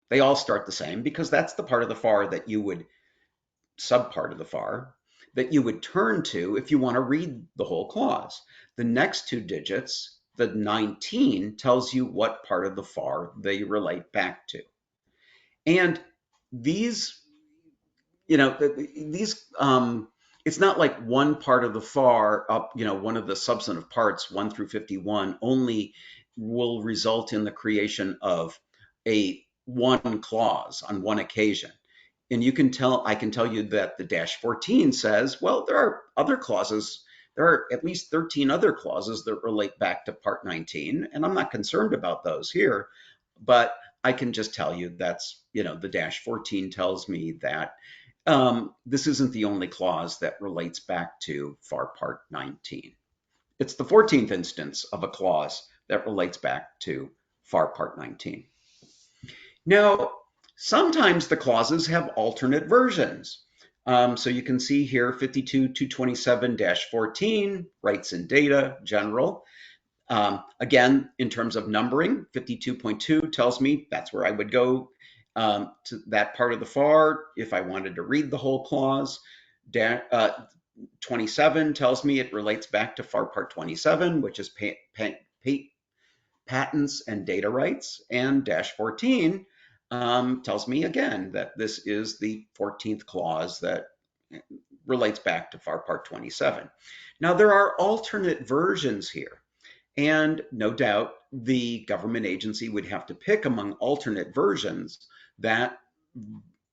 They all start the same because that's the part of the FAR that you would, subpart of the FAR, that you would turn to if you want to read the whole clause. The next two digits, the 19, tells you what part of the FAR they relate back to. And these, it's not like one part of the FAR one of the substantive parts 1 through 51 only will result in the creation of a one clause on one occasion. And I can tell you that the -14 says, well, there are other clauses. There are at least 13 other clauses that relate back to Part 19, and I'm not concerned about those here, but I can just tell you that's, the -14 tells me that this isn't the only clause that relates back to FAR Part 19. It's the 14th instance of a clause that relates back to FAR Part 19. Now, sometimes the clauses have alternate versions. So you can see here 52227-14, rights and data, general. Again, in terms of numbering, 52.2 tells me that's where I would go to that part of the FAR if I wanted to read the whole clause. 27 tells me it relates back to FAR Part 27, which is patents and data rights. And dash 14 tells me again that this is the 14th clause that relates back to FAR Part 27. Now, there are alternate versions here. And no doubt the government agency would have to pick among alternate versions that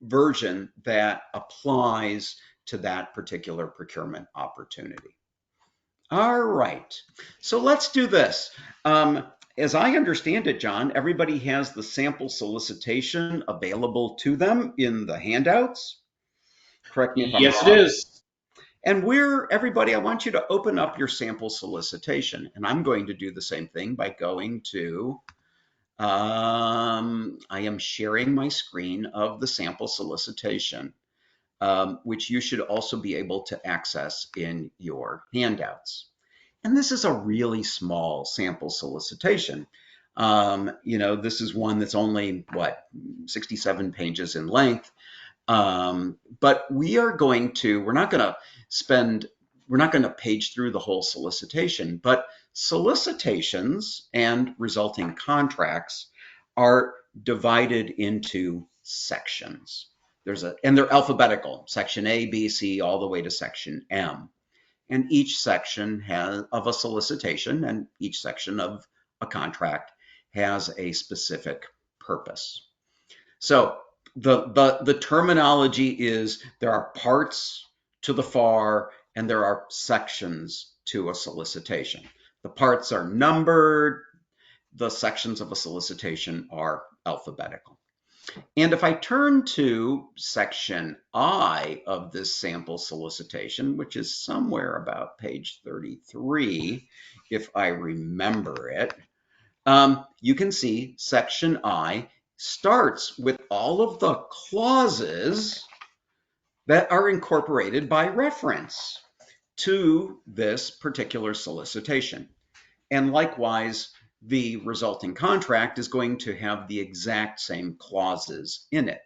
version that applies to that particular procurement opportunity. All right, so let's do this. As I understand it, John, everybody has the sample solicitation available to them in the handouts. Correct me if I'm Yes, it wrong. is. And everybody, I want you to open up your sample solicitation. And I'm going to do the same thing by going to, I am sharing my screen of the sample solicitation, which you should also be able to access in your handouts. And this is a really small sample solicitation. This is one that's only, 67 pages in length. But we're not going to page through the whole solicitation, but solicitations and resulting contracts are divided into sections. And they're alphabetical, section A, B, C, all the way to section M. And each section of a solicitation and each section of a contract has a specific purpose. So the terminology is there are parts to the FAR and there are sections to a solicitation. The parts are numbered, the sections of a solicitation are alphabetical. And if I turn to section I of this sample solicitation, which is somewhere about page 33, if I remember it, you can see section I starts with all of the clauses that are incorporated by reference to this particular solicitation. And likewise, the resulting contract is going to have the exact same clauses in it.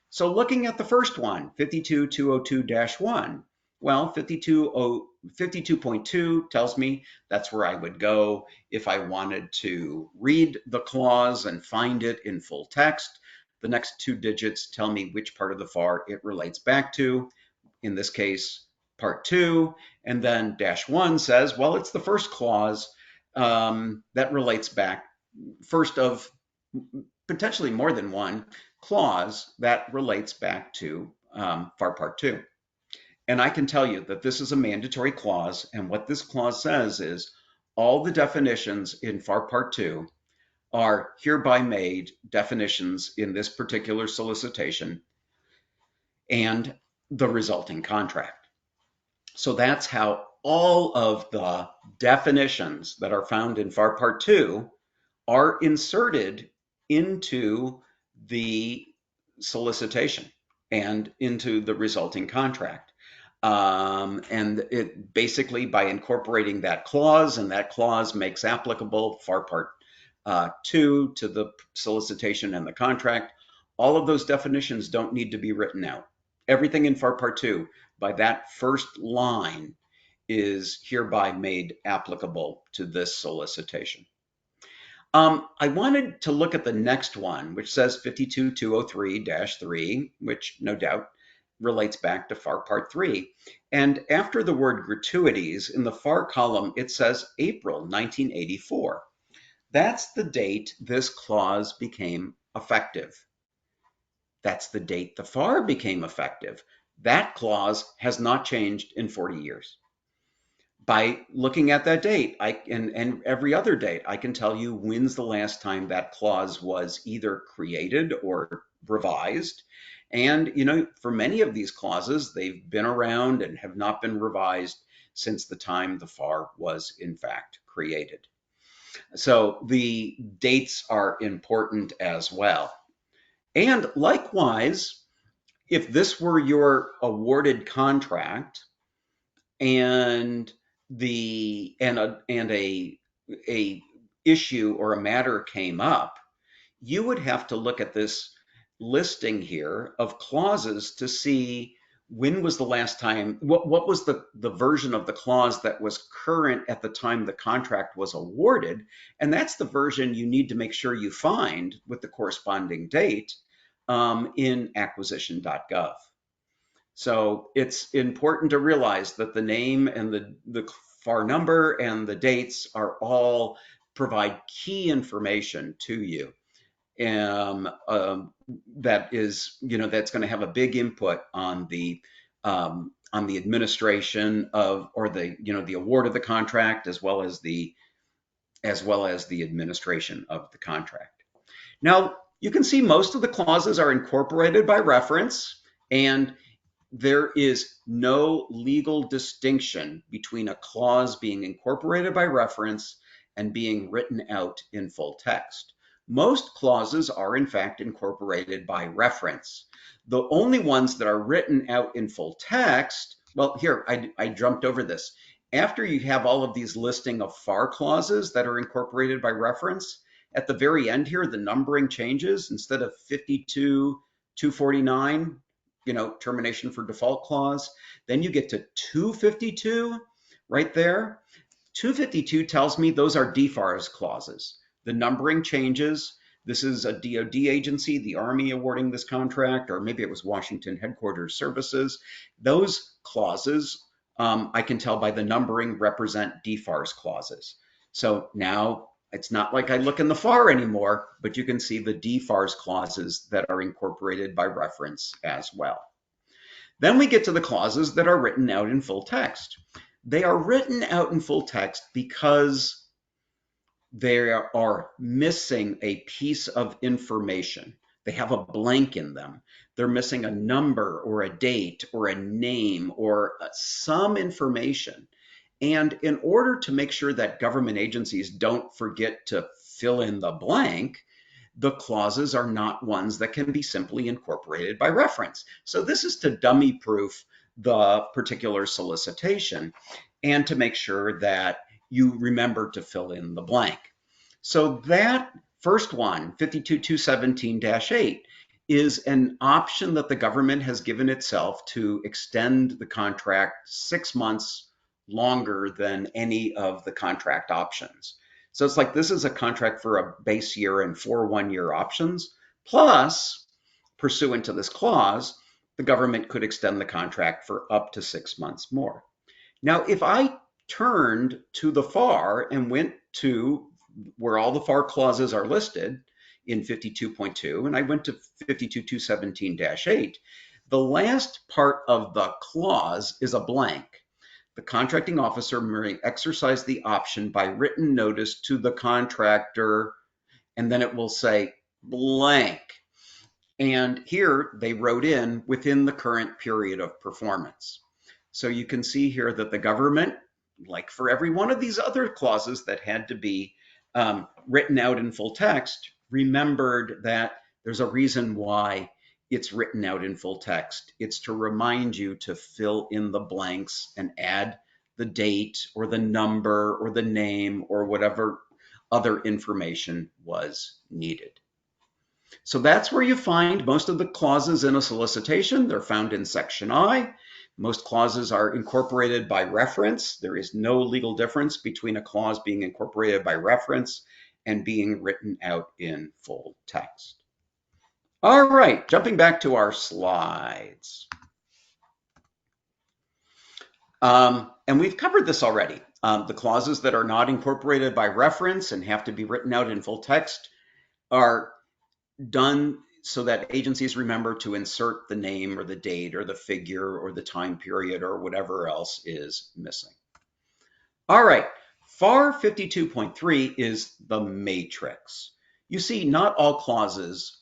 So looking at the first one, 52202-1, well, 52.2 tells me that's where I would go if I wanted to read the clause and find it in full text. The next two digits tell me which part of the FAR it relates back to, in this case, part 2. And then -1 says, well, it's the first clause that relates back, first of potentially more than one clause that relates back to FAR Part 2. And I can tell you that this is a mandatory clause, and what this clause says is all the definitions in FAR Part 2 are hereby made definitions in this particular solicitation and the resulting contract. So that's how all of the definitions that are found in FAR Part 2 are inserted into the solicitation and into the resulting contract. And it basically, by incorporating that clause, and that clause makes applicable FAR Part 2 to the solicitation and the contract, all of those definitions don't need to be written out. Everything in FAR Part 2, by that first line, is hereby made applicable to this solicitation. I wanted to look at the next one, which says 52203-3, which no doubt relates back to FAR Part 3. And after the word gratuities, in the FAR column, it says April 1984. That's the date this clause became effective. That's the date the FAR became effective. That clause has not changed in 40 years. By looking at that date, and every other date, I can tell you when's the last time that clause was either created or revised. And, for many of these clauses, they've been around and have not been revised since the time the FAR was in fact created. So the dates are important as well. And likewise, if this were your awarded contract and a issue or a matter came up, you would have to look at this listing here of clauses to see when was the last time, what was the version of the clause that was current at the time the contract was awarded. And that's the version you need to make sure you find with the corresponding date in acquisition.gov. So it's important to realize that the name and the FAR number and the dates are all provide key information to you. Um, that is, that's going to have a big input on the administration of, or the award of the contract, as well as the administration of the contract. Now, you can see most of the clauses are incorporated by reference, and there is no legal distinction between a clause being incorporated by reference and being written out in full text. Most clauses are in fact incorporated by reference. The only ones that are written out in full text, well, here, I jumped over this. After you have all of these listing of FAR clauses that are incorporated by reference, at the very end here, the numbering changes. Instead of 52, 249, termination for default clause. Then you get to 252 right there. 252 tells me those are DFARS clauses. The numbering changes. This is a DoD agency, the Army awarding this contract, or maybe it was Washington Headquarters Services. Those clauses, I can tell by the numbering, represent DFARS clauses. So now it's not like I look in the FAR anymore, but you can see the DFARS clauses that are incorporated by reference as well. Then we get to the clauses that are written out in full text. They are written out in full text because they are missing a piece of information. They have a blank in them. They're missing a number or a date or a name or some information. And in order to make sure that government agencies don't forget to fill in the blank, the clauses are not ones that can be simply incorporated by reference. So this is to dummy proof the particular solicitation and to make sure that you remember to fill in the blank. So that first one, 52217-8, is an option that the government has given itself to extend the contract 6 months longer than any of the contract options. So it's like this is a contract for a base year and 4 one-year options. Plus, pursuant to this clause, the government could extend the contract for up to 6 months more. Now, if I turned to the FAR and went to where all the FAR clauses are listed in 52.2, and I went to 52217-8, the last part of the clause is a blank. The contracting officer may exercise the option by written notice to the contractor, and then it will say blank. And here they wrote in within the current period of performance. So you can see here that the government, like for every one of these other clauses that had to be written out in full text, remembered that there's a reason why it's written out in full text. It's to remind you to fill in the blanks and add the date or the number or the name or whatever other information was needed. So that's where you find most of the clauses in a solicitation. They're found in Section I. Most clauses are incorporated by reference. There is no legal difference between a clause being incorporated by reference and being written out in full text. All right, jumping back to our slides. And we've covered this already. The clauses that are not incorporated by reference and have to be written out in full text are done so that agencies remember to insert the name or the date or the figure or the time period or whatever else is missing. All right, FAR 52.3 is the matrix. You see, not all clauses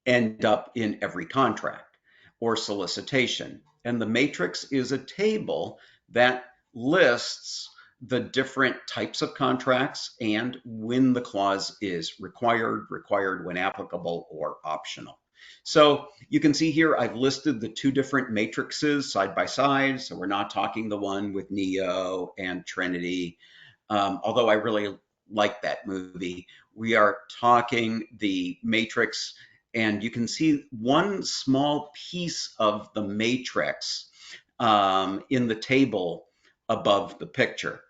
end up in every contract or solicitation. And the matrix is a table that lists the different types of contracts, and when the clause is required when applicable, or optional. So you can see here I've listed the two different matrices side by side. So we're not talking the one with Neo and Trinity, although I really like that movie. We are talking the matrix, and you can see one small piece of the matrix in the table above the picture.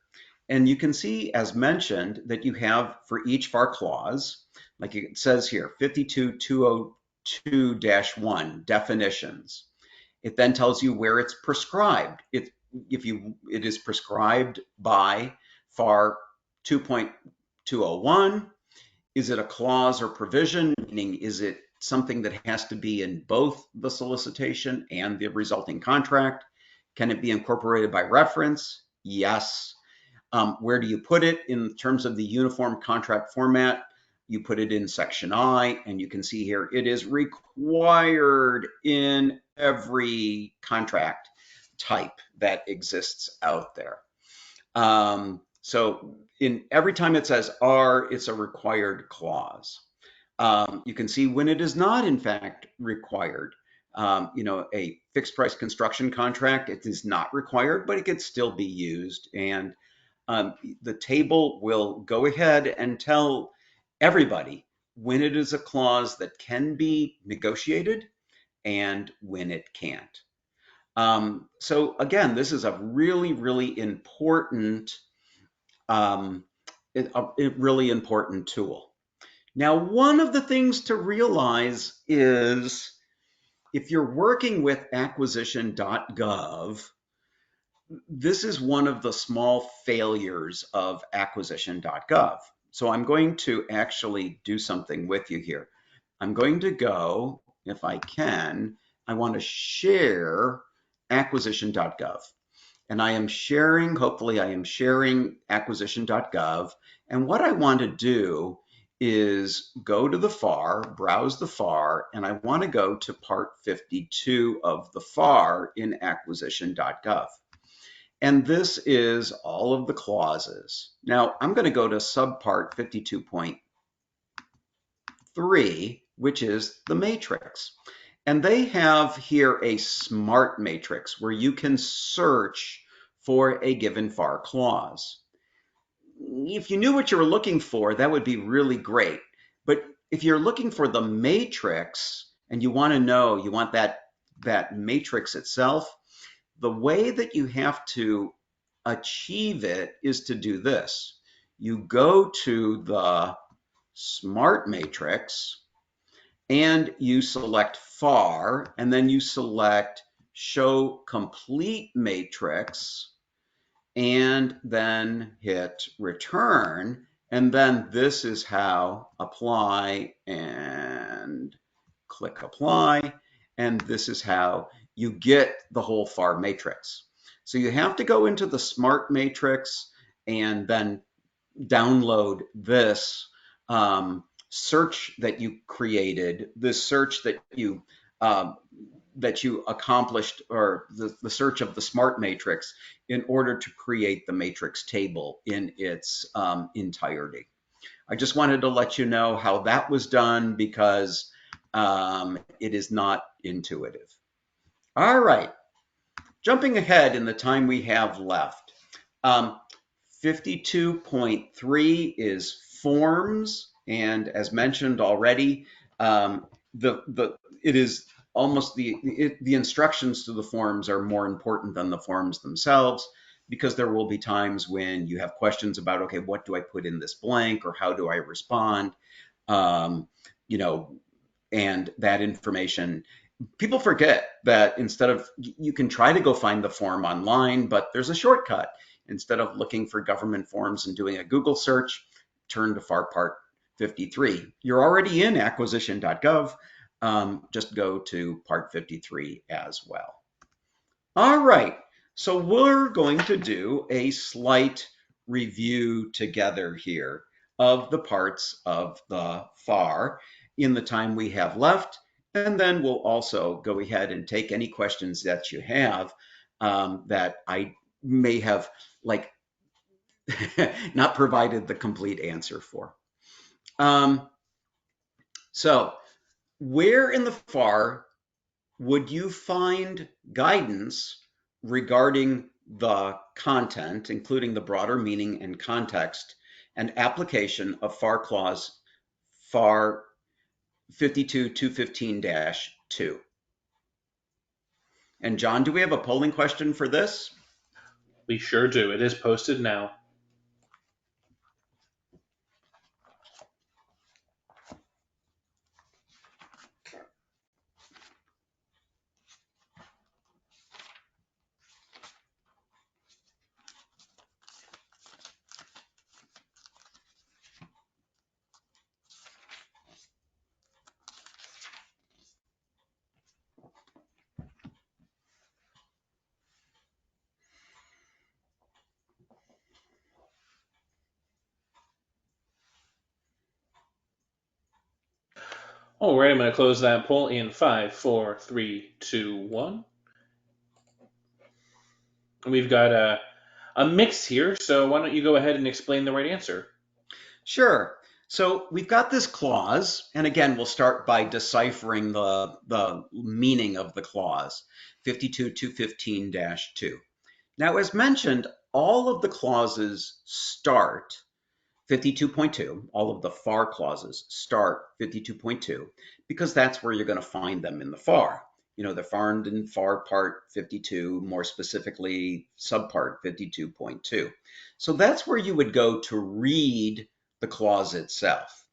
And you can see, as mentioned, that you have for each FAR clause, like it says here, 52202-1, definitions. It then tells you where it's prescribed. It is prescribed by FAR 2.201. Is it a clause or provision? Meaning, is it something that has to be in both the solicitation and the resulting contract? Can it be incorporated by reference? Yes. Where do you put it in terms of the uniform contract format? You put it in section I, and you can see here it is required in every contract type that exists out there. So in every time it says R, it's a required clause. You can see when it is not in fact required. A fixed price construction contract, it is not required, but it could still be used. And the table will go ahead and tell everybody when it is a clause that can be negotiated and when it can't. So again, this is a really, really important, really important tool. Now, one of the things to realize is if you're working with acquisition.gov, this is one of the small failures of acquisition.gov. So I'm going to actually do something with you here. I'm going to go, if I can, I want to share acquisition.gov. And I am sharing, hopefully I am sharing acquisition.gov. And what I want to do is go to the FAR, browse the FAR, and I want to go to part 52 of the FAR in acquisition.gov. And this is all of the clauses. Now I'm going to go to subpart 52.3, which is the matrix. And they have here a smart matrix where you can search for a given FAR clause. If you knew what you were looking for, that would be really great. But if you're looking for the matrix and you want to know, you want that matrix itself, the way that you have to achieve it is to do this. You go to the smart matrix and you select FAR, and then you select show complete matrix, and then hit return. And then this is how apply, and click apply. And this is how you get the whole FAR matrix. So you have to go into the smart matrix and then download this search that you created, this search that you accomplished, or the search of the smart matrix, in order to create the matrix table in its entirety. I just wanted to let you know how that was done because it is not intuitive. All right, jumping ahead in the time we have left. 52.3 is forms, and as mentioned already, it is almost the instructions to the forms are more important than the forms themselves, because there will be times when you have questions about, okay, what do I put in this blank, or how do I respond? And that information, people forget that instead of, you can try to go find the form online, but there's a shortcut. Instead of looking for government forms and doing a Google search, turn to FAR Part 53. You're already in acquisition.gov. Just go to Part 53 as well. All right, so we're going to do a slight review together here of the parts of the FAR in the time we have left. And then we'll also go ahead and take any questions that you have that I may have not provided the complete answer for. So where in the FAR would you find guidance regarding the content, including the broader meaning and context and application of FAR clause FAR 52215-2? And John, do we have a polling question for this? We sure do. It is posted now. All right, I'm going to close that poll in 5, 4, 3, 2, 1. And we've got a mix here, so why don't you go ahead and explain the right answer? Sure. So we've got this clause, and again, we'll start by deciphering the meaning of the clause, 52215-2. Now, as mentioned, all of the clauses start 52.2, all of the FAR clauses start 52.2, because that's where you're going to find them in the FAR. You know, they're found in FAR Part 52, more specifically subpart 52.2. So that's where you would go to read the clause itself.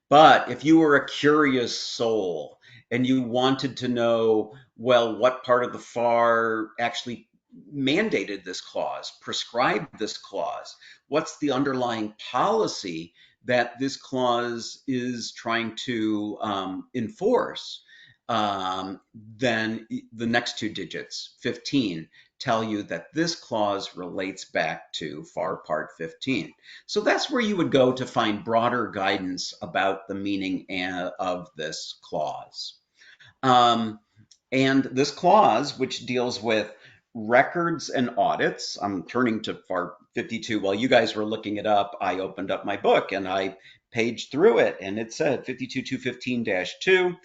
But if you were a curious soul and you wanted to know, well, what part of the FAR actually mandated this clause, prescribed this clause, what's the underlying policy that this clause is trying to enforce, then the next two digits, 15, tell you that this clause relates back to FAR Part 15. So that's where you would go to find broader guidance about the meaning of this clause. And this clause, which deals with records and audits, I'm turning to FAR 52. While you guys were looking it up, I opened up my book and I paged through it, and it said 52215-2.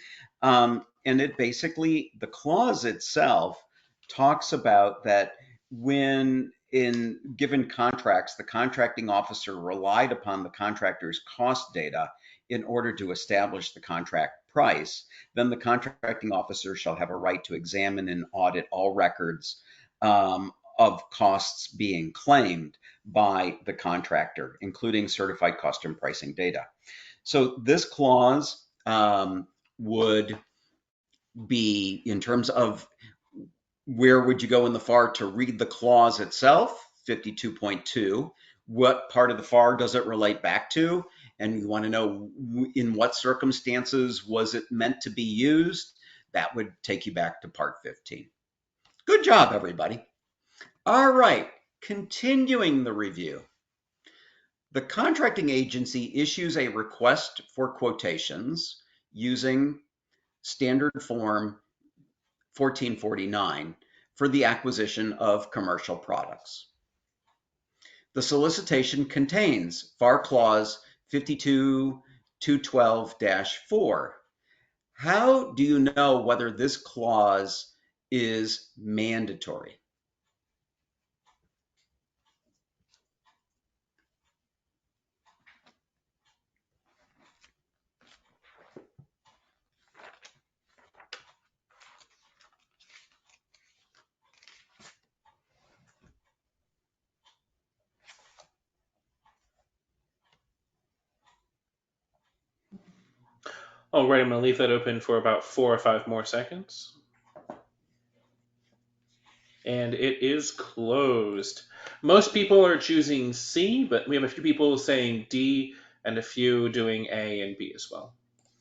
And it basically, the clause itself talks about that when in given contracts, the contracting officer relied upon the contractor's cost data in order to establish the contract price, then the contracting officer shall have a right to examine and audit all records of costs being claimed by the contractor, including certified cost and pricing data. So this clause would be, in terms of where would you go in the FAR to read the clause itself, 52.2, what part of the FAR does it relate back to? And you want to know in what circumstances was it meant to be used? That would take you back to Part 15. Good job, everybody. All right, continuing the review. The contracting agency issues a request for quotations using standard form 1449 for the acquisition of commercial products. The solicitation contains FAR Clause 52212-4. How do you know whether this clause is mandatory? All right, I'm going to leave that open for about 4 or 5 more seconds. And it is closed. Most people are choosing C, but we have a few people saying D and a few doing A and B as well.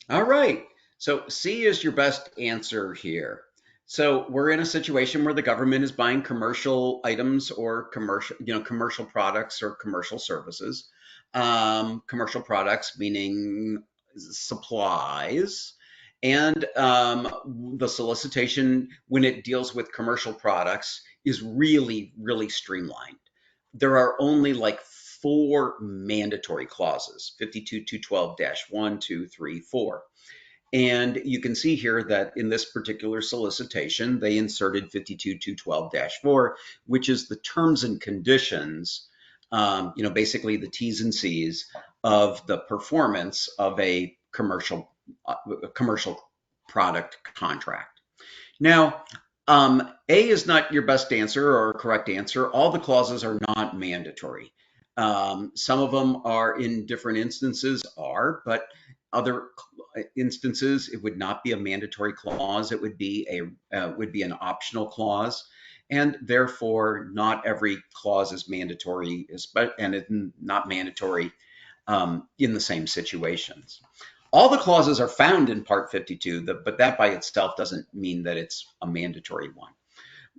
All right, so C is your best answer here. So we're in a situation where the government is buying commercial items or commercial products or commercial services. Commercial products meaning supplies. And the solicitation, when it deals with commercial products, is really, really streamlined. There are only like 4 mandatory clauses, 52.212-1, 2, 3, 4. And you can see here that in this particular solicitation, they inserted 52.212-4, which is the terms and conditions, basically the T's and C's of the performance of a commercial product contract. Now, A is not your best answer or correct answer. All the clauses are not mandatory. Some of them are in different instances are, but other instances it would not be a mandatory clause. It would be an optional clause, and therefore not every clause is mandatory, and it's not mandatory in the same situations. All the clauses are found in Part 52, but that by itself doesn't mean that it's a mandatory one.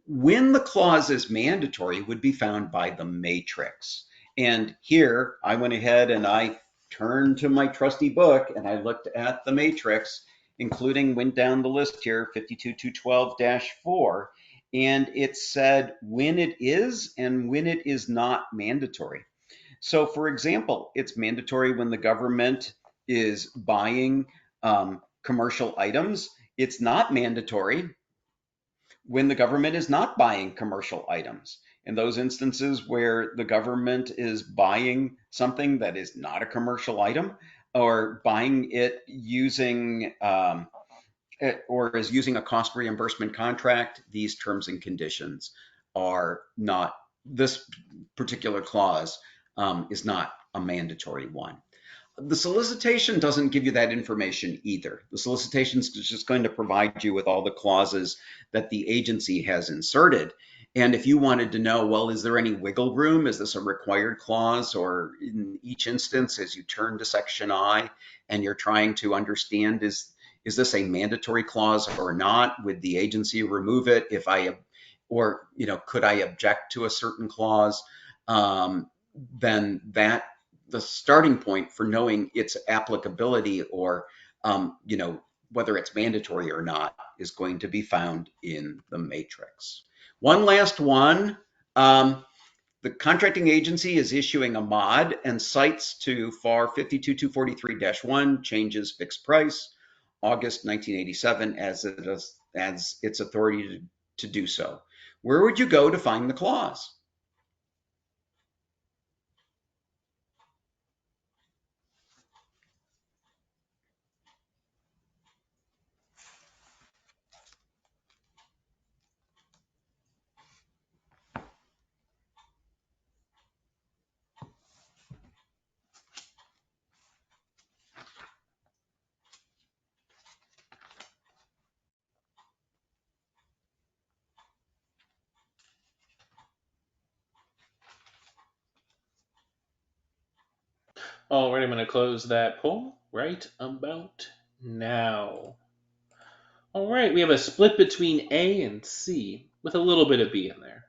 When the clause is mandatory, it would be found by the matrix. And here I went ahead and I turned to my trusty book and I looked at the matrix, went down the list here, 52.212-4, and it said when it is and when it is not mandatory. So for example, it's mandatory when the government is buying commercial items. It's not mandatory when the government is not buying commercial items. In those instances where the government is buying something that is not a commercial item, or buying it using or is using a cost reimbursement contract, these terms and conditions are not, this particular clause is not a mandatory one. The solicitation doesn't give you that information either. The solicitation is just going to provide you with all the clauses that the agency has inserted. And if you wanted to know, well, is there any wiggle room? Is this a required clause? Or in each instance, as you turn to section I and you're trying to understand, is this a mandatory clause or not? Would the agency remove it if could I object to a certain clause? Then the starting point for knowing its applicability or whether it's mandatory or not is going to be found in the matrix. One last one. The contracting agency is issuing a mod and cites to FAR 52.243-1 changes fixed price, August 1987 as its authority to do so. Where would you go to find the clause? All right, I'm going to close that poll right about now. All right, we have a split between A and C with a little bit of B in there.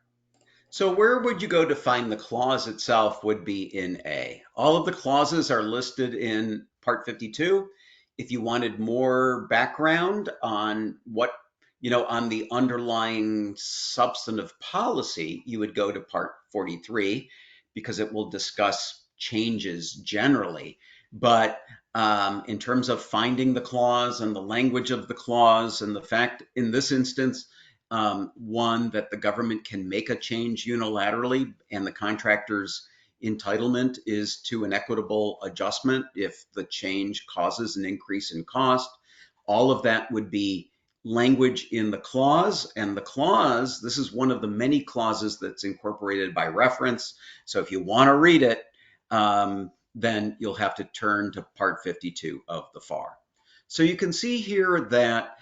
So where would you go to find the clause itself would be in A. All of the clauses are listed in Part 52. If you wanted more background on on the underlying substantive policy, you would go to Part 43 because it will discuss changes generally. But in terms of finding the clause and the language of the clause and the fact in this instance, one, that the government can make a change unilaterally and the contractor's entitlement is to an equitable adjustment if the change causes an increase in cost. All of that would be language in the clause, and the clause, this is one of the many clauses that's incorporated by reference. So if you want to read it, then you'll have to turn to Part 52 of the FAR. So you can see here that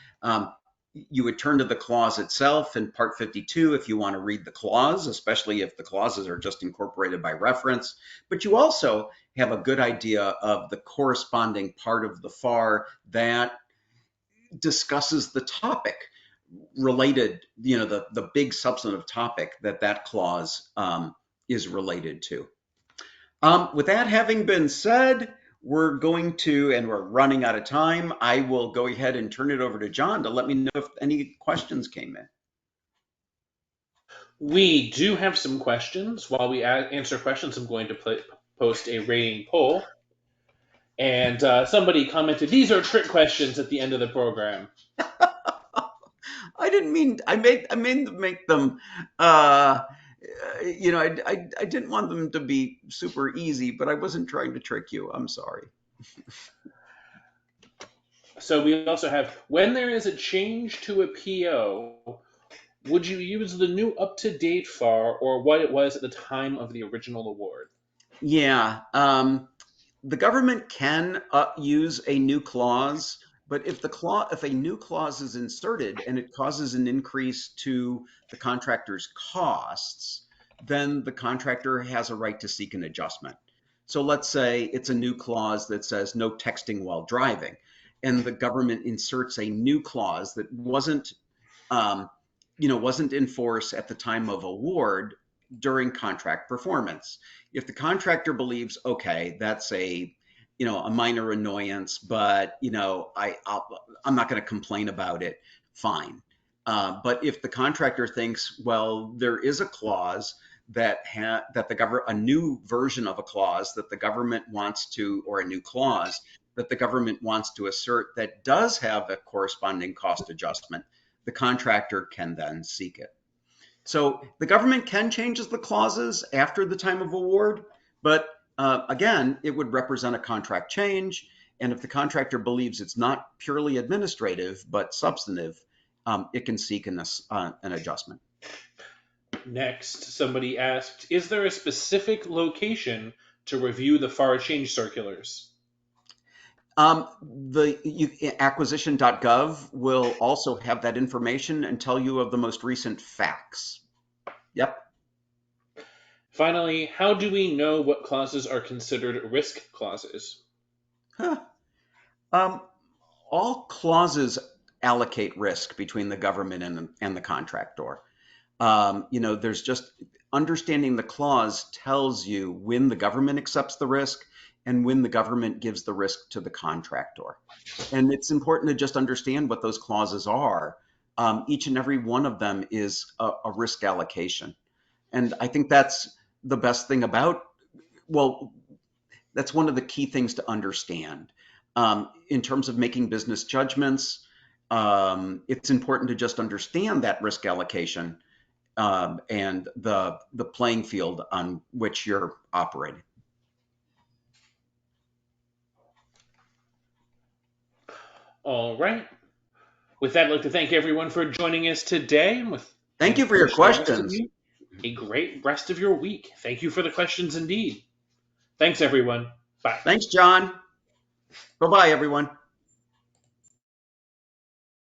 you would turn to the clause itself in Part 52 if you want to read the clause, especially if the clauses are just incorporated by reference. But you also have a good idea of the corresponding part of the FAR that discusses the topic related, the big substantive topic that clause is related to. With that having been said, we're running out of time. I will go ahead and turn it over to John to let me know if any questions came in. We do have some questions. While we answer questions, I'm going to post a rating poll. And somebody commented, "These are trick questions" at the end of the program. I didn't mean I mean to make them. Uh, I didn't want them to be super easy, but I wasn't trying to trick you. I'm sorry. So we also have, when there is a change to a PO, would you use the new up-to-date FAR or what it was at the time of the original award? Yeah. The government can use a new clause, but if a new clause is inserted and it causes an increase to the contractor's costs, then the contractor has a right to seek an adjustment. So let's say it's a new clause that says no texting while driving, and the government inserts a new clause that um, wasn't in force at the time of award during contract performance. If the contractor believes, okay, that's a minor annoyance, but I'm not going to complain about it, fine. But if the contractor thinks, well, there is a clause that a new version of a clause that the government wants to, or a new clause that the government wants to assert that does have a corresponding cost adjustment, the contractor can then seek it. So the government can change the clauses after the time of award, but again, it would represent a contract change. And if the contractor believes it's not purely administrative but substantive, it can seek an adjustment. Next, somebody asked, "Is there a specific location to review the FAR change circulars?" Acquisition.gov will also have that information and tell you of the most recent facts. Yep. Finally, how do we know what clauses are considered risk clauses? Huh. Um, all clauses allocate risk between the government and the contractor. There's just understanding the clause tells you when the government accepts the risk and when the government gives the risk to the contractor. And it's important to just understand what those clauses are. Each and every one of them is a risk allocation. And I think that's the best thing well, that's one of the key things to understand. In terms of making business judgments, it's important to just understand that risk allocation and the playing field on which you're operating. All right. With that, I'd like to thank everyone for joining us today, Thank you and for your wish the rest of questions. you a great rest of your week. Thank you for the questions indeed. Thanks, everyone. Bye. Thanks, John. Bye-bye, everyone.